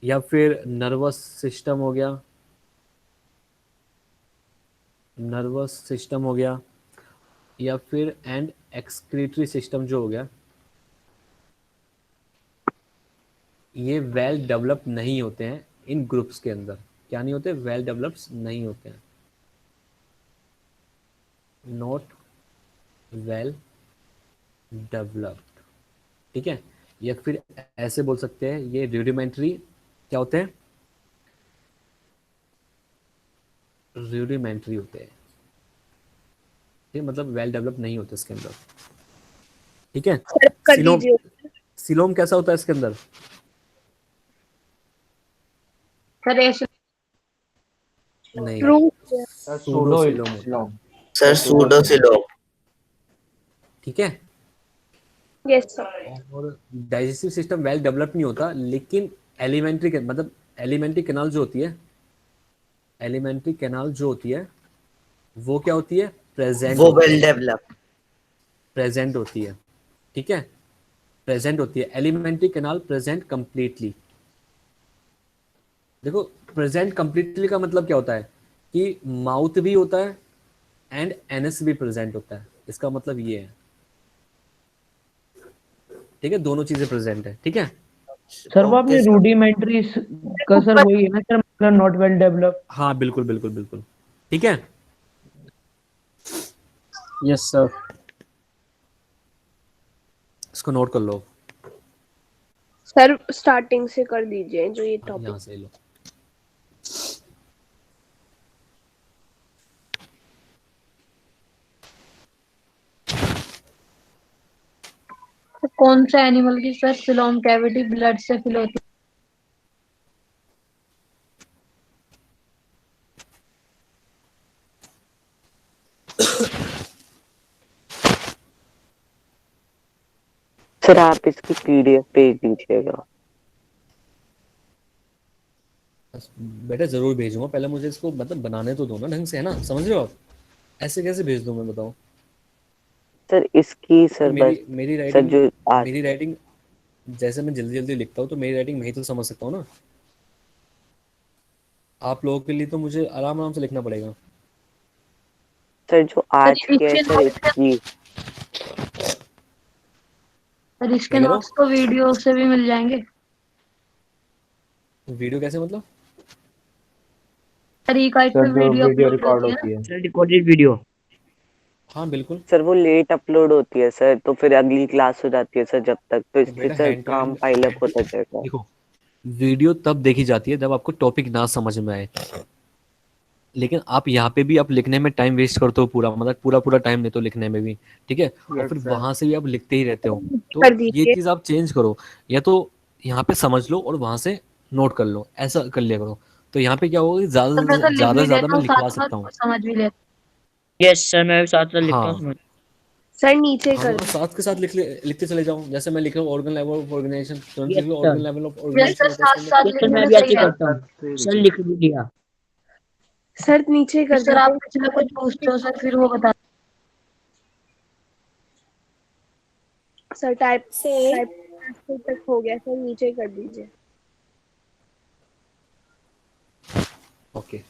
या फिर नर्वस सिस्टम हो गया, नर्वस सिस्टम हो गया, या फिर एंड एक्सक्रीटरी सिस्टम जो हो गया, ये वेल डेवलप नहीं होते हैं इन ग्रुप्स के अंदर। क्या नहीं होते, वेल डेवलप्ड नहीं होते हैं, नॉट वेल डेवलप्ड, ठीक है। या फिर ऐसे बोल सकते हैं, ये रूडिमेंट्री क्या होते हैं, रूडिमेंट्री होते हैं, ठीक है, मतलब वेल डेवलप नहीं होते इसके अंदर, ठीक है। सर कर सिलोम, दीजिए। सिलोम कैसा होता है इसके अंदर, सर ऐसे नहीं, true. Sir pseudo pseudo coelom होता है, इलोम। Sir, pseudocylom. ठीक है। Yes sir. और डाइजेस्टिव सिस्टम वेल डेवलप नहीं होता, लेकिन एलिमेंट्री मतलब एलिमेंट्री कैनाल जो होती है, एलिमेंट्री कैनाल जो होती है, वो क्या होती है, प्रेजेंट वो होती well है, developed. प्रेजेंट होती है, ठीक है, प्रेजेंट होती है, एलिमेंट्री कैनाल प्रेजेंट कंप्लीटली। देखो, प्रेजेंट कंप्लीटली का मतलब क्या होता है कि माउथ भी होता है एंड एनस भी प्रेजेंट होता है, इसका मतलब ये है, ठीक है, दोनों चीजें प्रेजेंट है, ठीक है। सर वो आपने Okay, sir. रूडिमेंट्री का सर वही है ना सर, मतलब नॉट वेल डेवलप। हाँ बिल्कुल बिल्कुल बिल्कुल, ठीक है। Yes sir. इसको नोट कर लो, सर स्टार्टिंग से कर दीजिए जो ये टॉपिक। यहाँ से लो। कौन सा एनिमल की सर सिलोम कैविटी ब्लड से फिल होती सर आप इसकी पीडीएफ भेज दीजिएगा। बेटा जरूर भेजूंगा, पहले मुझे इसको मतलब बनाने तो दो ना ढंग से, है ना, समझ रहे हो आप? ऐसे कैसे भेज दूं मैं, बताओ? सर इसकी और सर बस मेरी सर राइटिंग, जो आज मेरी राइटिंग जैसे मैं जल्दी जल्दी लिखता हूँ तो मेरी राइटिंग मैं ही तो समझ सकता हूँ ना। आप लोगों के लिए तो मुझे आराम आराम से लिखना पड़ेगा। सर जो सर आज के है इसके सर नोट्स, इसकी सर इसके क्या कह रहे नोट्स तो वीडियो से भी मिल जाएंगे। हो? वीडियो कैसे मतलब? सर ई काइट सर पे जो वीडियो वीडियो अपलोड रिकॉर्ड होती है ना। होती है। Sir recorded video. हाँ बिल्कुल। सर वो लेट अपलोड होती है सर, तो फिर अगली क्लास हो जाती है सर जब तक, तो तो इसलिए बेटा सर हैंड टू काम हैंड, पाइल अप होता जाएगा। देखो, वीडियो तब देखी जाती है जब आपको टॉपिक ना समझ में आए। लेकिन आप यहाँ पे भी आप लिखने में टाइम वेस्ट करते हो पूरा, मतलब पूरा पूरा टाइम लेते हो लिखने में भी, ठीक है, और फिर यस सर। वहां से भी आप लिखते ही रहते हो। तो कर ये दीजिए। चीज आप चेंज करो, या तो यहाँ पे समझ लो और वहां से नोट कर लो, ऐसा कर लिया करो। तो यहाँ पे क्या होगा कि सर मैं तो लिख ज्यादा भी से ज्यादा लेता मैं हूँ लिखवा साथ सकता साथ हूँ। और समझ भी लेता यस सर, मैं भी साथ साथ लिखता हूँ हाँ। समझ। सर नीचे हाँ कर तो साथ के साथ लिखते चले जाओ, जैसे मैं लिख रहा हूँ ऑर्गन लेवल ऑफ ऑर्गेनाइजेशन, तुरंत लिख yes low sir. Organ level of हूँ। यस ऑर्गेनाइजेशन सर, होता है साथ इसके अंदर। साथ यस सर, लिखने मैं में भी सही ऐसे ही है। करता हूँ। सर लिख भी दिया। सर नीचे फिर कर सर आप दीजिए। पिछले कुछ पूछते हो सर, फिर वो बता। सर टाइप सर टाइप तक हो गया, सर नीचे कर दीजिए। ओके।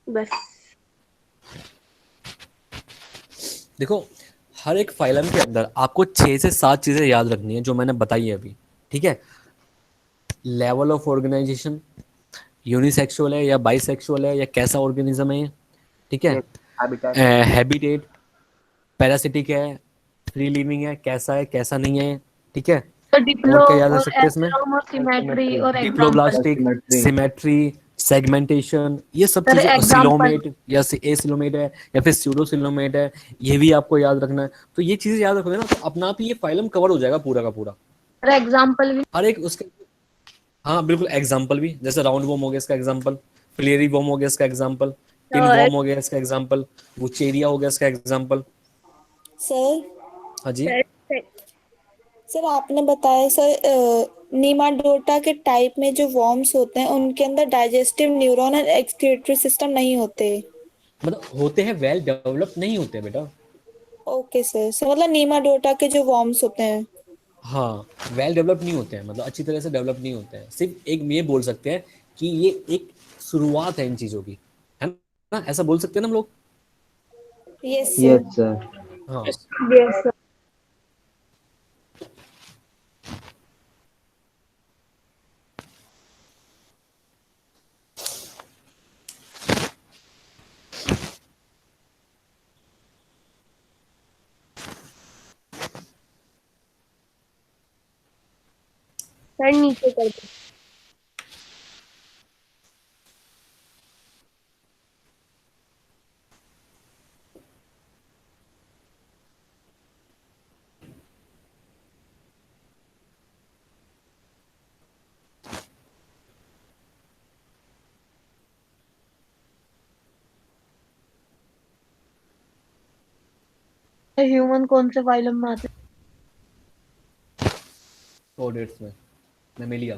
बस। देखो, हर एक फाइलम के अंदर आपको 6 से 7 चीजें याद रखनी है जो मैंने बताई है अभी, ठीक है? लेवल ऑफ ऑर्गेनाइजेशन, यूनिसेक्सुअल है या बाइसेक्सुअल है या कैसा ऑर्गेनिज्म है, ठीक है? Yes habitat. हैबिटेट, पैरासिटिक है, फ्री लिविंग है, कैसा है कैसा नहीं है, ठीक है? तो डिप्लो और क्या याद रख और सकते हैं इसमें? एप्सिलॉन और सिमेट्री सिमेट्री। और example. Diploblastic, symmetry. Symmetry, segmentation, ये सब सर चीजें, और एग्जाम्पल। सिलोमेट या एसिलोमेट है या फिर स्यूडोसिलोमेट है, ये भी आपको याद रखना है। तो ये चीजें याद रखोगे ना तो अपना आप ही ये फाइलम कवर हो जाएगा पूरा का पूरा। सर एग्जाम्पल भी। हर एक उसके, हाँ बिल्कुल, एग्जाम्पल भी, जैसे राउंड वॉर्म हो गया इसका एग्जाम्पल, फ्लेरी वॉर्म हो गया इसका एग्जाम्पल, टिन सर वॉर्म हो गया इसका एग्जाम्पल, वुचेरिया हो गया इसका एग्जाम्पल। सर हाँ जी। सर सर आपने बताया सर नीमाटोडा के टाइप में जो वॉर्म्स होते हैं उनके अंदर डाइजेस्टिव न्यूरॉन और एक्सक्रीटरी सिस्टम नहीं होते। मतलब होते हैं, वेल डेवलप नहीं होते हैं बेटा। ओके सर, सर मतलब नीमाटोडा के जो वॉर्म्स होते हैं। हाँ, वेल डेवलप नहीं होते हैं, मतलब अच्छी तरह से डेवलप नहीं होते हैं, सिर्फ एक ये बोल सकते हैं कि ये एक शुरुआत है इन चीजों की, है ना, ऐसा बोल सकते हैं ना हम लोग। Yes sir. Yes sir. हाँ। Yes sir. सर नीचे कर दीजिए। ह्यूमन कौन से फाइलम में आते कोऑर्डिनेट्स में मेमेलिया।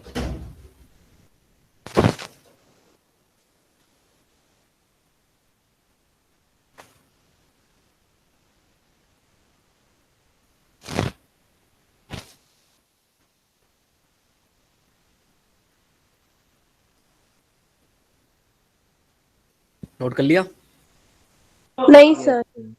नोट कर लिया? नहीं यस सर। सर।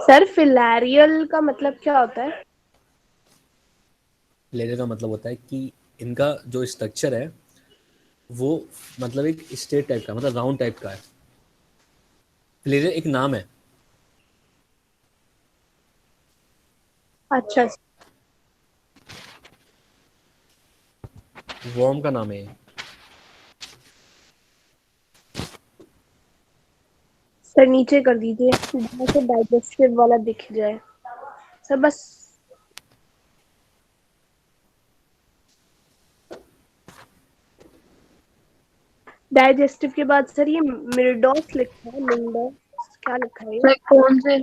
सर फिलैरियल का मतलब क्या होता है? लेजर का मतलब होता है कि इनका जो स्ट्रक्चर है वो मतलब एक स्टेट टाइप का, मतलब राउंड टाइप का है। लेजर एक नाम है। अच्छा वॉर्म का नाम है ये। सर नीचे कर दीजिए जहाँ से डाइजेस्टिव वाला दिख जाए। सर बस। डाइजेस्टिव के बाद सर ये मिर्डॉस लिखा है, मिंडॉस क्या लिखा है ये? सर कौन से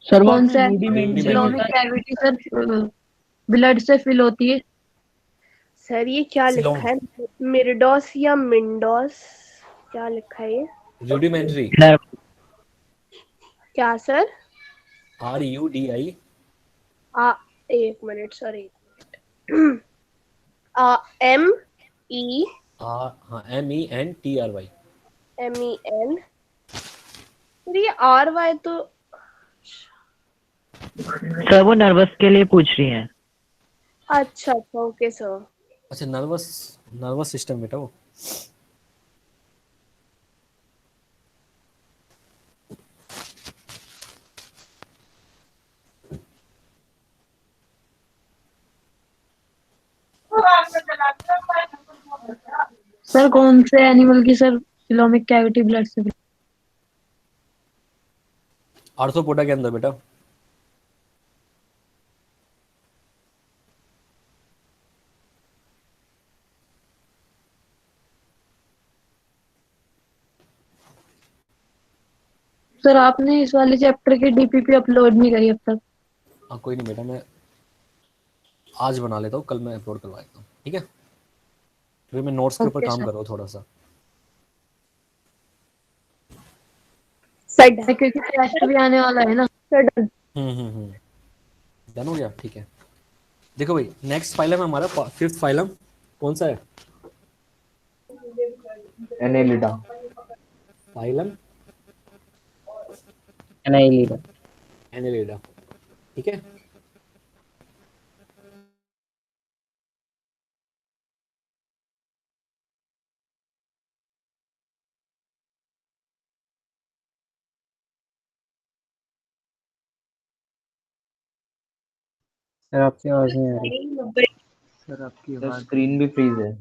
सर वो कौन आपने सा रूडिमेंट्री इकोनॉमिक बताया। कैविटी सर ब्लड से फिल होती है। सर ये क्या सिलोम। लिखा है, मिर्डॉस या मिंडॉस, क्या लिखा है ये? रूडिमेंट्री, क्या सर? RUDI। एक मिनट सर, एक MEN हाँ, MENTRY। सर ये RY तो सर वो नर्वस के लिए पूछ रही हैं। अच्छा अच्छा, ओके सर। अच्छा, नर्वस सिस्टम बेटा वो। सर कौन से एनिमल की सर इकोनॉमिक कैविटी ब्लड से fill- आर्थ्रोपोडा के अंदर बेटा। सर आपने इस वाले चैप्टर की डीपीपी अपलोड नहीं करी अब तक। हाँ कोई नहीं बेटा, मैं आज बना लेता हूँ, कल मैं अपलोड करवा देता हूँ, ठीक है। फिर मैं नोट्स के ऊपर ओके काम सर। कर रहा हूँ थोड़ा सा। Sir done. क्योंकि टेस्ट भी आने वाला है ना। Sir done. डन हो गया, ठीक है। देखो भाई, नेक्स्ट फाइलम है हमारा, फिफ्थ फाइलम कौन सा है? एनेलिडा। फाइलम एनाइलिडा। एनेलिडा, ठीक है। सर आपकी आवाज नहीं आ रही। सर आपकी सर आवाज स्क्रीन भी फ्रीज है।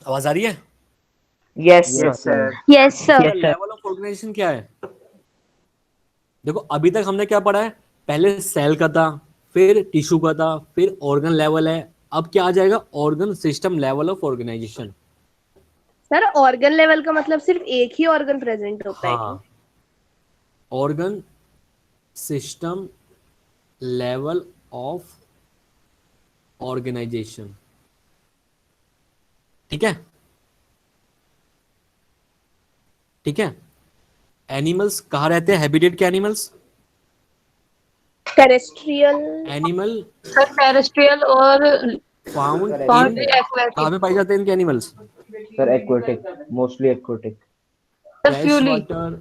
आवाज आ रही है? Yes yes sir. Yes sir. Level of organisation क्या है? देखो अभी तक हमने क्या पढ़ा है, पहले सेल का था, फिर टिश्यू का था, फिर ऑर्गन लेवल है। अब क्या आ जाएगा? Organ system level of organisation. Sir organ level का मतलब सिर्फ एक ही ऑर्गन प्रेजेंट होता है क्या? हाँ, organ system level of organisation, ठीक है। ठीक है। एनिमल्स कहाँ रहते हैं? हैबिटेट के animals, terrestrial. Animal sir terrestrial और फाउंड फाउंड इन, एक्वेटिक। कहाँ पे पाए जाते हैं इनके animals? Sir aquatic, mostly aquatic. Sir fresh fully. Water,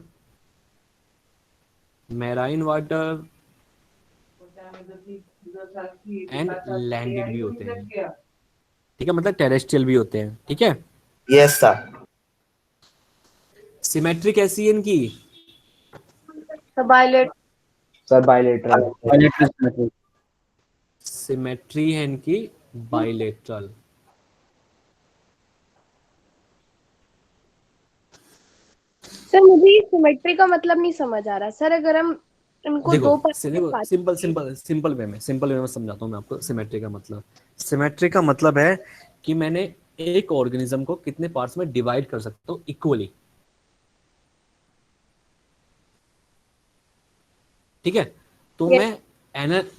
marine water, and landed भी होते हैं, ठीक है, मतलब टेरेस्ट्रियल भी होते हैं, ठीक है। Yes, sir. सिमेट्री कैसी है इनकी? बायलेट sir bilateral. Bilateral symmetry. Symmetry है इनकी बाइलेटरल। सर मुझे सिमेट्री का मतलब नहीं समझ आ रहा सर। अगर हम इनको दो देखो पार्ट में काट सिंपल वे में समझाता हूँ मैं आपको सिमेट्री का मतलब। सिमेट्री का मतलब है कि मैंने एक ऑर्गेनिज्म को कितने पार्ट्स में डिवाइड कर सकता हूँ इक्वली, ठीक है। तो Yes. मैं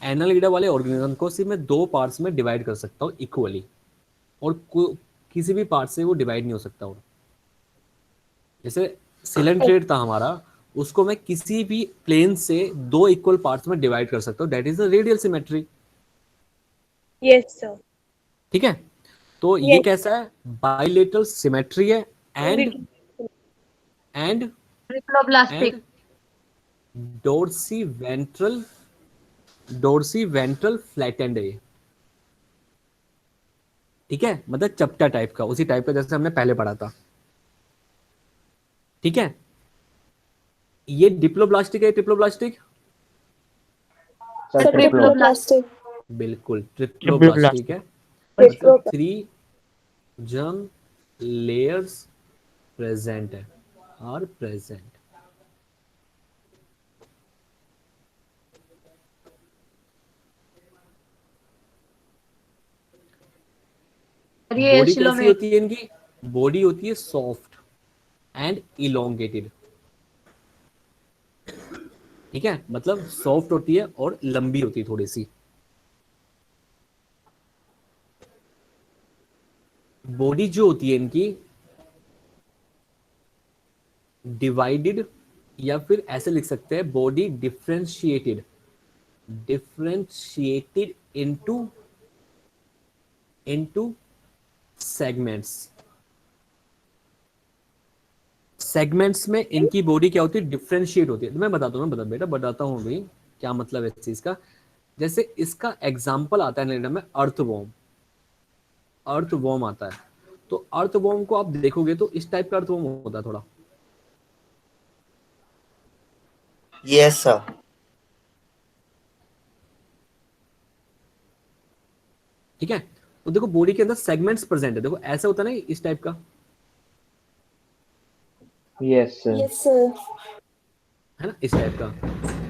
एनालिडा वाले ऑर्गेनिज्म को सिर्फ मैं 2 पार्ट्स में डिवाइड कर सकता हूँ इक्वली, और किसी भी पार्ट से वो डिवाइड नहीं हो सकता। और जैसे सिलेंट्रेट था हमारा, उसको मैं किसी भी प्लेन से 2 इक्वल पार्ट्स में डिवाइड कर सकता हूँ, that is the radial symmetry, yes sir. ठीक है। तो ये Yes. कैसा है? बाइलेटरल सिमेट्री है and triploblastic. Dorsi ventral flattened है, ठीक है, मतलब चपटा टाइप का, उसी टाइप का जैसे हमने पहले पढ़ा था, ठीक है। ये डिप्लोब्लास्टिक है, ट्रिप्लोब्लास्टिक, सर ट्रिप्लो। ट्रिप्लोप्लास्टिक। बिल्कुल ट्रिप्लोब्लास्टिक है। ट्रिप्लो 3 जर्म लेयर्स प्रेजेंट है, आर प्रेजेंट। और ये बॉडी कैसी सिलोमेट। होती है इनकी? बॉडी होती है सॉफ्ट एंड इलोंगेटेड, ठीक है, मतलब सॉफ्ट होती है और लंबी होती है थोड़ी सी। बॉडी जो होती है इनकी डिवाइडेड, या फिर ऐसे लिख सकते हैं बॉडी डिफरेंशिएटेड इनटू सेगमेंट्स में इनकी बॉडी क्या होती है? डिफरेंशिएट होती है। तो मैं बताता हूँ बेटा, बताता हूँ भाई क्या मतलब है इस चीज का। जैसे इसका एग्जाम्पल आता है में अर्थवॉर्म आता है। तो अर्थवॉर्म को आप देखोगे तो इस टाइप का अर्थवॉर्म होता है थोड़ा, Yes, sir. ठीक है। तो देखो बॉडी के अंदर सेगमेंट्स प्रेजेंट है, देखो ऐसा होता है ना इस टाइप का, यस सर। Yes sir. है ना, इस टाइप का।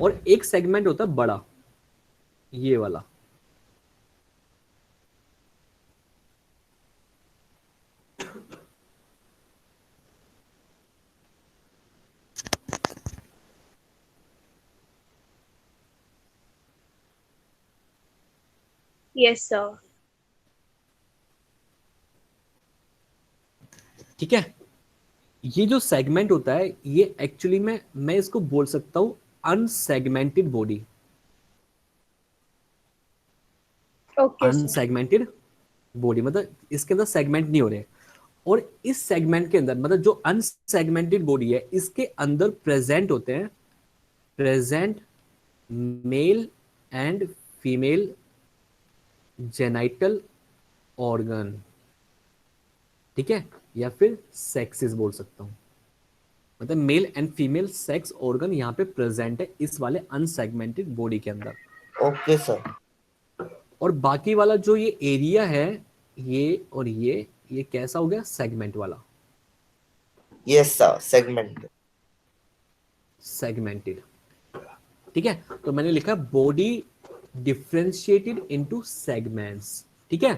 और एक सेगमेंट होता है बड़ा, ये वाला, यस सर। ठीक है। ये जो सेगमेंट होता है ये एक्चुअली में मैं इसको बोल सकता हूं unsegmented body, okay sir. Unsegmented body मतलब इसके अंदर सेगमेंट नहीं हो रहे। और इस सेगमेंट के अंदर मतलब जो अनसेगमेंटेड बॉडी है इसके अंदर प्रेजेंट होते हैं male and female genital organ, ठीक है, या फिर सेक्सेस बोल सकता हूं, मतलब male and female sex organ यहाँ पे प्रेजेंट है इस वाले अनसेगमेंटेड बॉडी के अंदर। Okay, sir. और बाकी वाला जो ये एरिया है ये और ये कैसा हो गया? सेगमेंट वाला, Yes, sir. सेगमेंटेड, ठीक है। तो मैंने लिखा बॉडी डिफरेंशिएटेड इनटू सेगमेंट्स, ठीक है।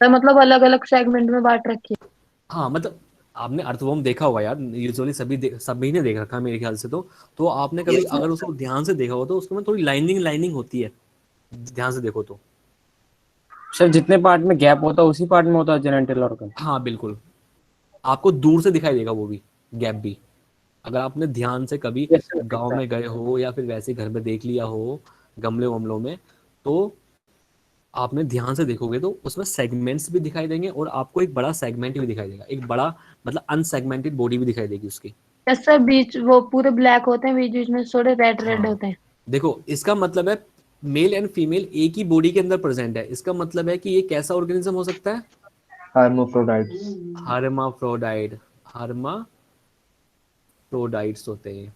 सर मतलब अलग अलग सेगमेंट में बांट रखी है। हाँ मतलब आपने अर्थवॉर्म देखा होगा यार, यूजुअली सभी ने देख रखा है मेरे ख्याल से। तो आपने कभी Yes, sir. अगर उसको ध्यान से देखा हो तो उसको में थोड़ी लाइनिंग होती है, ध्यान से देखो तो। सर जितने पार्ट में गैप होता है उसी पार्ट में होता है जेनेटल ऑर्गन। हाँ बिल्कुल, आपको दूर से दिखाई देगा वो भी गैप भी, अगर आपने ध्यान से कभी Yes, sir. गांव में गए हो या फिर वैसे घर में देख लिया हो गमले वमलों में, तो आपने ध्यान से देखोगे तो उसमें सेगमेंट्स भी दिखाई देंगे और आपको एक बड़ा सेगमेंट भी दिखाई देगा, एक बड़ा मतलब अनसेगमेंटेड बॉडी भी दिखाई देगी उसकी, यस सर, बीच वो पूरे ब्लैक होते हैं, बीच बीच में थोड़े रेड रेड हाँ। होते हैं। देखो इसका मतलब है मेल एंड फीमेल एक ही बॉडी के अंदर प्रेजेंट है, इसका मतलब है कि ये कैसा ऑर्गेनिज्म हो सकता है? hermaphrodites. हर्माफ्रोडाइट, हर्माफ्रोडाइट्स होते हैं,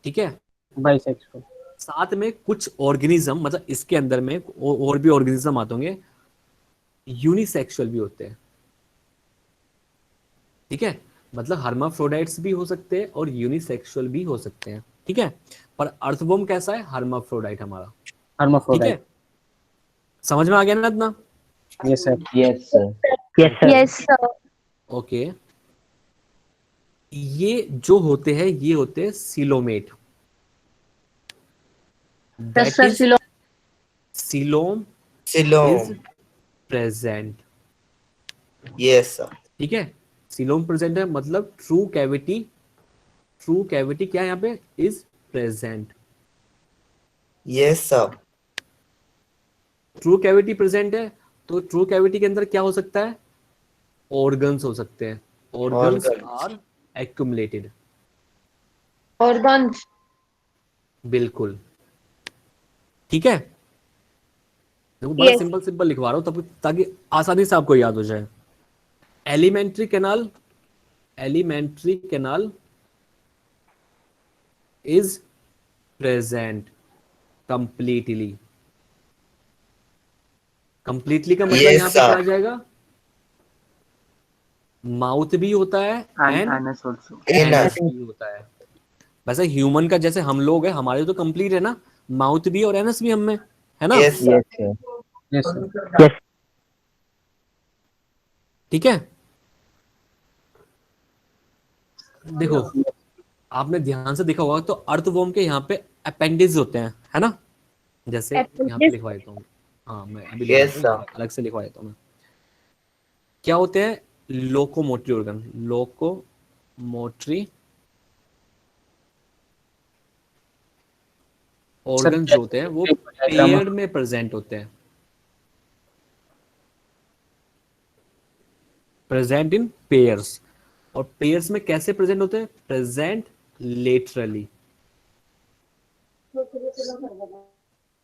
ठीक है। बाइसेक्सुअल। साथ में कुछ ऑर्गेनिज्म मतलब इसके अंदर में और भी ऑर्गेनिज्म आते होंगे, यूनिसेक्सुअल भी होते हैं, ठीक है। मतलब हर्माफ्रोडाइट्स भी हो सकते हैं और यूनिसेक्सुअल भी हो सकते हैं, ठीक है। पर अर्थवॉर्म कैसा है? हर्माफ्रोडाइट हमारा, ठीक हर्माफ्रोडाइट। है। समझ में आ गया ना इतना? Yes sir. Yes, sir. Yes sir. Yes sir. Okay. ये जो होते हैं ये होते हैं coelomate, yes that sir, is coelo coelom is Silom. Present, Yes, sir. ठीक है। सिलोम प्रेजेंट है मतलब ट्रू कैविटी, ट्रू कैविटी क्या है यहाँ पे? Is present. Yes, sir. True cavity present है तो ट्रू कैविटी के अंदर क्या हो सकता है? ऑर्गन्स हो सकते हैं, organs Organs. Are accumulated, organs. बिल्कुल, ठीक है। देखो बड़ा Yes. सिंपल सिंपल लिखवा रहा हूँ तब ताकि आसानी से आपको याद हो जाए। Alimentary canal, alimentary canal is present completely, completely का मतलब Yes, यहाँ पे क्या आ sir. जाएगा? माउथ भी होता है and anus also. Anus Anus. भी होता है। वैसे ह्यूमन का जैसे हम लोग हैं, हमारे तो कंप्लीट है ना, माउथ भी और एनस भी हम में है ना, Yes, sir. Yes, sir. Yes sir. Yes ठीक है। देखो आपने ध्यान से देखा होगा तो अर्थवॉर्म के यहाँ पे अपेंडिज होते हैं, है ना, जैसे यहाँ पे Appendix. लिखवा देता हूँ। हाँ मैं अभी लिखवा Yes, देता हूँ, sir. अलग से लिखवा देता हूँ मैं। क्या होते हैं? लोकोमोटरी ऑर्गन, लोकोमोटरी ऑर्गन जो होते हैं वो पेयर में प्रेजेंट होते हैं, प्रेजेंट इन पेयर्स। और पेयर्स में कैसे प्रेजेंट होते हैं? प्रेजेंट लेटरली,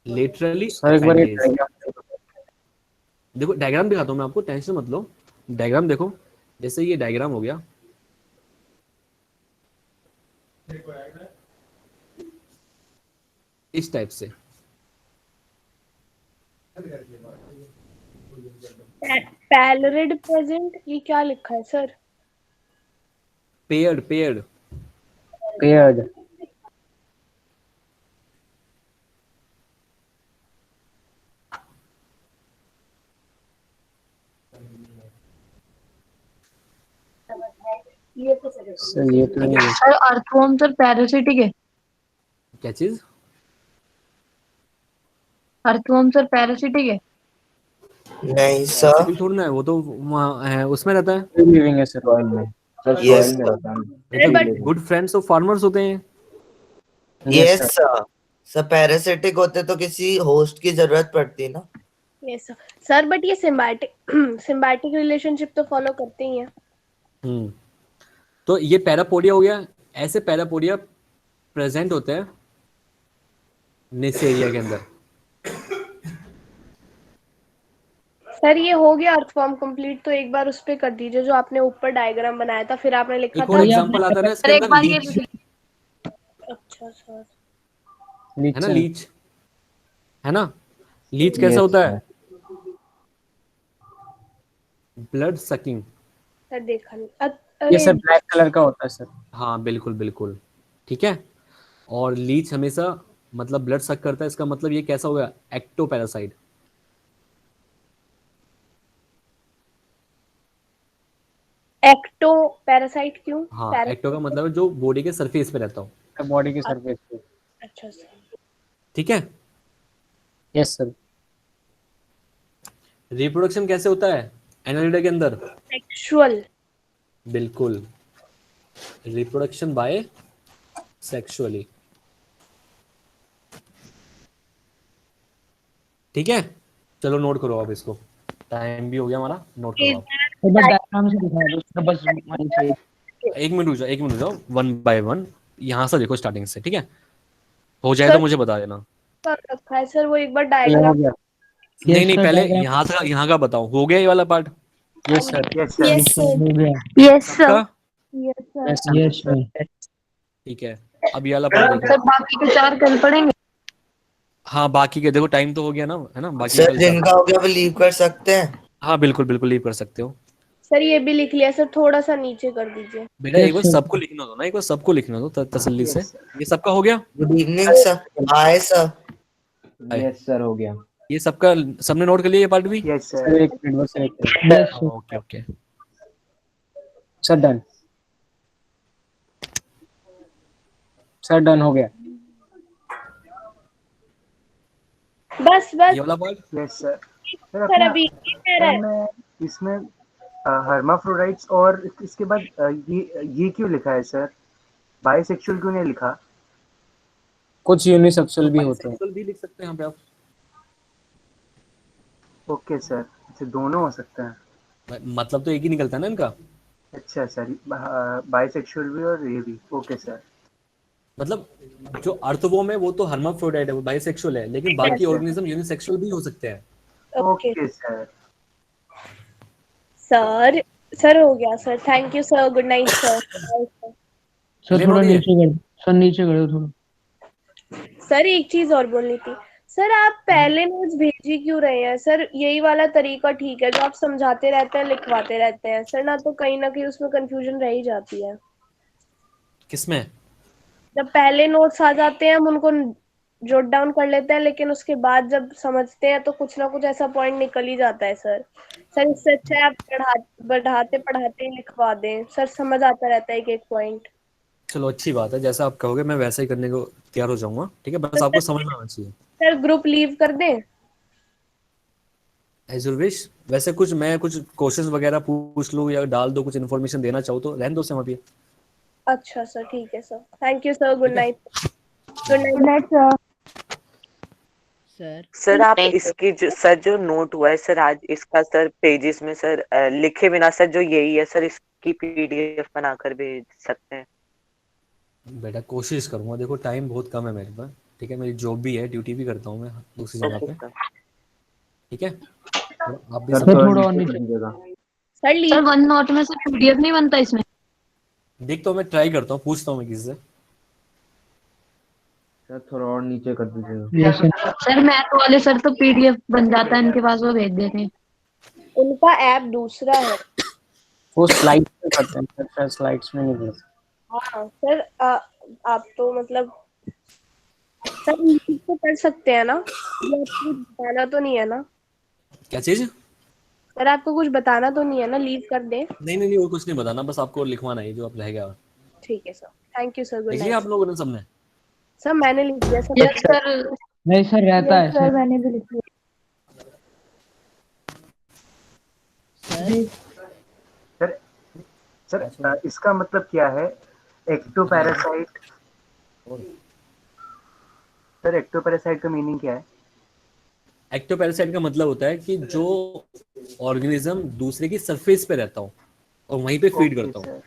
लेटरली सर एक बार ये अपेंडेज। देखो डायग्राम दिखाता हूँ मैं आपको, टेंशन मत लो। डायग्राम देखो, जैसे ये डायग्राम हो गया, इस टाइप से। पैलरिड प्रेजेंट, ये क्या लिखा है sir? Paired, paired, paired. Sir ये तो नहीं है। सर अर्थवॉर्म सर पैरासिटिक है। क्या चीज? अर्थवॉर्म सर पैरासिटिक है। नहीं, sir. Parasitic थोड़ी ना है, वो तो वहाँ है, उसमें रहता है। लिविंग है सर। Soil में. Sir, Yes, soil में sir. रहता है. ये but- तो गुड फ्रेंड्स ऑफ फार्मर्स होते हैं। Yes, sir. सर पैरासिटिक होते तो किसी होस्ट की जरूरत पड़ती ना। Yes sir. सर बट ये सिम्बायोटिक सिम्बायोटिक रिलेशनशिप तो फॉलो करते ही हैं। तो ये पैरापोडिया हो गया। ऐसे पैरापोडिया प्रेजेंट होते हैं नेसेरिया के अंदर। सर ये हो गया अर्थफॉर्म कंप्लीट, तो एक बार उस पे कर दीजिए जो आपने ऊपर डायग्राम बनाया था, फिर आपने लिखा एक था। और एग्जांपल आता है ना सर इसके एक अंदर, बार ये लीच, अच्छा सर। है ना, लीच, है ना। लीच कैसा Yes, होता है? sir. Blood sucking. सर देखा नहीं। ये सर ब्लैक कलर का होता है सर। हाँ बिल्कुल बिल्कुल, ठीक है। और लीच हमेशा मतलब ब्लड सक करता है, इसका मतलब ये कैसा होगा? Ecto parasite. एक्टो पैरासाइट क्यों? हाँ एक्टो का मतलब है जो बॉडी के सरफेस पे रहता हो, बॉडी के सरफेस पे। अच्छा सर। ठीक है। Yes sir. रिप्रोडक्शन कैसे होता है एनालिडा के अंदर? सेक्सुअल। बिल्कुल, रिप्रोडक्शन बाय सेक्सुअली, ठीक है। चलो नोट करो अब इसको, टाइम भी हो गया हमारा, नोट करो आप। एक बार डायग्राम से दिखा दो सर, बस वहीं से। एक मिनट रुक जाओ, वन बाय वन यहाँ से देखो स्टार्टिंग से, ठीक है? हो जाए सर तो मुझे बता देना। कर रखा है सर, वो एक बार ये हो डायग्राम। गया। नहीं नहीं, सर पहले डायग्राम यहाँ का बताओ, हो गया ये वाला part yes sir. Yes sir. Yes sir. हो गया। यस सबका? Yes sir. Yes sir. Yes sir. ठीक है, अब ये वाला पार्ट देखो। सर बाकी के 4 कल पढ़ेंगे। हाँ बाकी के देखो, टाइम तो हो गया ना, है ना? बाकी सर कल स्टार्ट। जिनका हो गया वो लीव कर सकते हैं। हाँ बिल्कुल बिल्कुल, लीव कर सकते हो। सर ये भी लिख लिया सर, थोड़ा सा नीचे कर दीजिए। बेटा Yes, एक बार sir. सबको लिखना दो ना, एक बार सबको लिखना दो तसल्ली से। ये सबका हो गया? Good evening sir. Hi sir. Yes sir हो गया। ये सबका, सबने नोट कर लिया ये पार्ट भी? Yes sir sir. एक मिनट बस, एक minute. Yes sir. Okay okay. Sir done. Sir done हो गया। बस बस ये वाला पार्ट? Yes sir. सर अभी ये कह रहा है। मैं इसमें हर्माफ्रोडाइट्स और इसके बाद ये क्यों लिखा है सर? बाइसेक्सुअल क्यों नहीं लिखा? कुछ यूनिसेक्सुअल भी होते हैं। Bisexual भी लिख सकते हैं यहाँ पे आप। ओके सर, अच्छा दोनों हो सकते हैं। मतलब तो एक ही निकलता है ना इनका। अच्छा सर, बाइसेक्सुअल भी और ये भी। Okay sir. मतलब जो अर्थवोम है वो तो हर्माफ्रोडाइट है, वो बाइसेक्सुअल है, लेकिन बाकी ऑर्गेनिज्म यूनिसेक्सुअल भी हो सकते हैं। Okay okay sir. Sir. Sir हो गया sir, thank you sir, good night sir. Sir ले थोड़ा बढ़िया। नीचे कर, सर नीचे कर दो थोड़ा। सर एक चीज और बोलनी थी। सर आप पहले नोट्स भेज ही क्यों रहे हैं सर? यही वाला तरीका ठीक है, जो आप समझाते रहते हैं, लिखवाते रहते हैं सर, ना तो कहीं ना कहीं उसमें कंफ्यूजन रह ही जाती है। किसमें? जब पहले नोट्स आ जाते हैं हम उनको जॉट डाउन कर लेते हैं, लेकिन उसके बाद जब समझते हैं तो कुछ ना कुछ ऐसा पॉइंट निकल ही जाता है सर। सर इससे अच्छा है आप बढ़ाते पढ़ाते ही लिखवा दें सर, समझ आता रहता है एक एक पॉइंट। चलो अच्छी बात है, जैसा आप कहोगे मैं वैसा ही करने को तैयार हो जाऊंगा, ठीक है? बस आपको समझ में आना चाहिए। सर ग्रुप लीव कर दें? As you wish. वैसे कुछ मैं कुछ क्वेश्चंस वगैरह पूछ लूँ या डाल दो, कुछ इन्फॉर्मेशन देना चाहो तो रहने दो से वहाँ पे। अच्छा सर ठीक है sir, thank you sir, good ठीक है। Night. Good night sir. Sir sir आप इसकी सर जो नोट हुआ है सर आज इसका सर पेजेस में सर लिखे बिना सर जो यही है सर इसकी पीडीएफ बनाकर भेज सकते हैं? बेटा कोशिश करूंगा, देखो टाइम बहुत कम है मेरे पास, ठीक है? मेरी जॉब भी है, ड्यूटी भी करता हूँ मैं दूसरी जगह ओके पे, सर। ठीक है? तो आप भी सर समझो। थोड़ा और नीचे। दीजिएगा। Sir sir leave. One note में से पीडीएफ नहीं बनता इसमें। देखता हूँ, मैं ट्राई करता हूँ, पूछता हूँ मैं किसी से। सर थोड़ा और नीचे कर दीजिएगा। Yes sir. सर मैथ वाले सर तो पीडीएफ बन जाता है इनके पास, वो भेज देते हैं। उनका ऐप दूसरा है। वो स्लाइड्स में करते हैं सर, स्लाइड्स में नहीं करते। हाँ सर आप तो मतलब सर लीव तो कर सकते हैं ना? ये आपको बताना तो नहीं है ना? क्या चीज? सर आपको कुछ बताना तो नहीं है ना, लीव कर दें? नहीं नहीं नहीं, और कुछ नहीं बताना, बस आपको लिखवाना है जो आप रह गया। ठीक है sir, thank you sir, good लिख लिया नाइट। आप लोगों ने सबने? सर मैंने लिख दिया सर। Yes sir. नहीं सर रहता है सर सर। मैंने भी लिख दिया। सर सर इसका मतलब क्या है? एक्टोपैरासाइट। सर एक्टोपैरासाइट का मीनिंग क्या है? एक्टोपैरासाइट का मतलब होता है कि जो ऑर्गेनिज्म दूसरे की सरफेस पे रहता हो और वहीं पे फीड ओके करता हो। सर।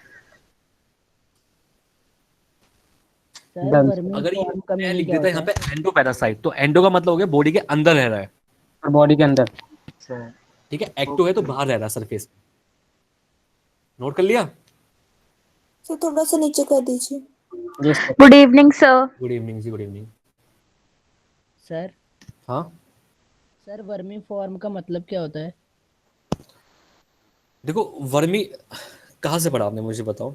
Sir Done. वर्मी अगर ये फॉर्म का मैं मीनिंग लिख क्या देता होता यहाँ है? पे एंडोपैरासाइट, तो एंडो का मतलब हो गया बॉडी के अंदर रह रहा है, और बॉडी के अंदर। सर ठीक है? एक्टो है तो बाहर रह रहा है सरफेस। नोट कर लिया? सर थोड़ा सा नीचे कर दीजिए। Yes sir. Good evening sir. Good evening जी, गुड इवनिंग। सर हाँ सर वर्मी फॉर्म का मतलब क्या होता है? देखो, वर्मी कहाँ से पढ़ा आपने, मुझे बताओ।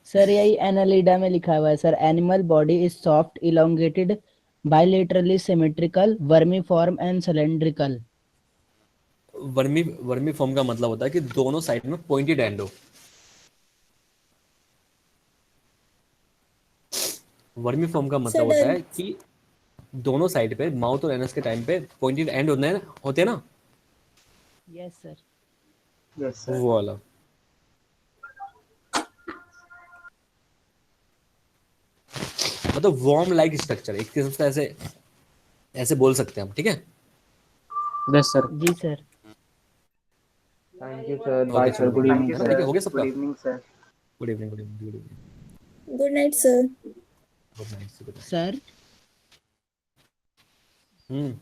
सर यही एनालिडा में लिखा हुआ है sir, animal body is soft elongated bilaterally symmetrical vermi form and cylindrical. Vermi vermi फॉर्म का मतलब होता है कि दोनों साइड में पॉइंटेड एंड हो। वर्मी फॉर्म का मतलब होता है कि दोनों साइड पे माउथ और एनस के टाइम पे पॉइंटेड एंड होते हैं ना, यस सर। Yes sir. वो वाला। मतलब वॉर्म लाइक स्ट्रक्चर, एक किस्म से ऐसे ऐसे बोल सकते हैं हम, ठीक है? Yes sir. जी sir. Thank you sir. Okay bye sir. चलो, गुड थैंक इवनिंग यू है ना? ठीक है, सर। हो गया सबका? Good evening sir. Good evening, good evening, good evening, good night sir. Good night, good night. Sir hmm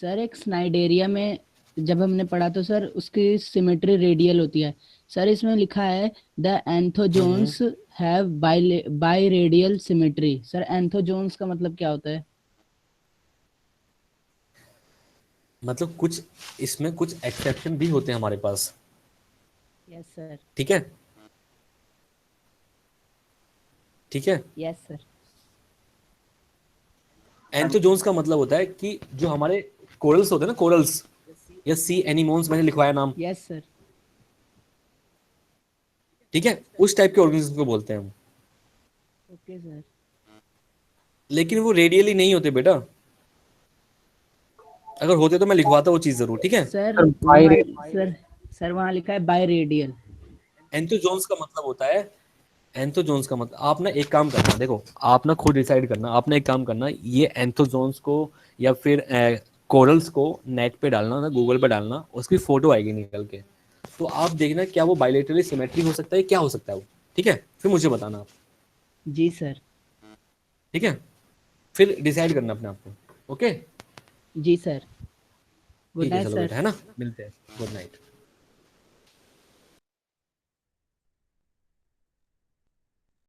sir एक Cnidaria में जब हमने पढ़ा तो सर उसकी सिमेट्री रेडियल होती है। सर इसमें लिखा है the anthozoans have biradial symmetry. Sir anthozoans का मतलब क्या होता है? मतलब कुछ इसमें कुछ एक्सेप्शन भी होते हैं हमारे पास, यस सर। ठीक है, ठीक है। Yes sir. एंथोजोन्स का मतलब होता है कि जो हमारे कोरल्स होते हैं ना, कोरल्स या सी एनिमोन्स, मैंने लिखवाया नाम, यस सर। ठीक है, उस टाइप के ऑर्गेनिज्म को बोलते हैं हम। Okay sir. लेकिन वो रेडियली नहीं होते बेटा, अगर होते तो मैं लिखवाता वो चीज जरूर, ठीक है। सर बाई सर सर वहाँ लिखा है बाई रेडियल। एंथोजोन्स का मतलब होता है, एंथोजोन्स का मतलब, आप ना एक काम करना, देखो आप ना खुद डिसाइड करना, आप ना एक काम करना, ये एंथोजोन्स को या फिर कोरल्स को नेट पे डालना ना, गूगल पे डालना, उसकी फोटो आएगी निकल के, तो आप देखना क्या वो बायलेटरली सिमेट्रिक हो सकता है, क्या हो सकता है वो, ठीक है, फिर मुझे बताना आप, जी सर। ठीक है, फिर डिसाइड करना अपने आप को, ओके। जी सर। गुड ठीक है, नाइट चलो सर। बेटा, है ना, मिलते हैं, गुड नाइट।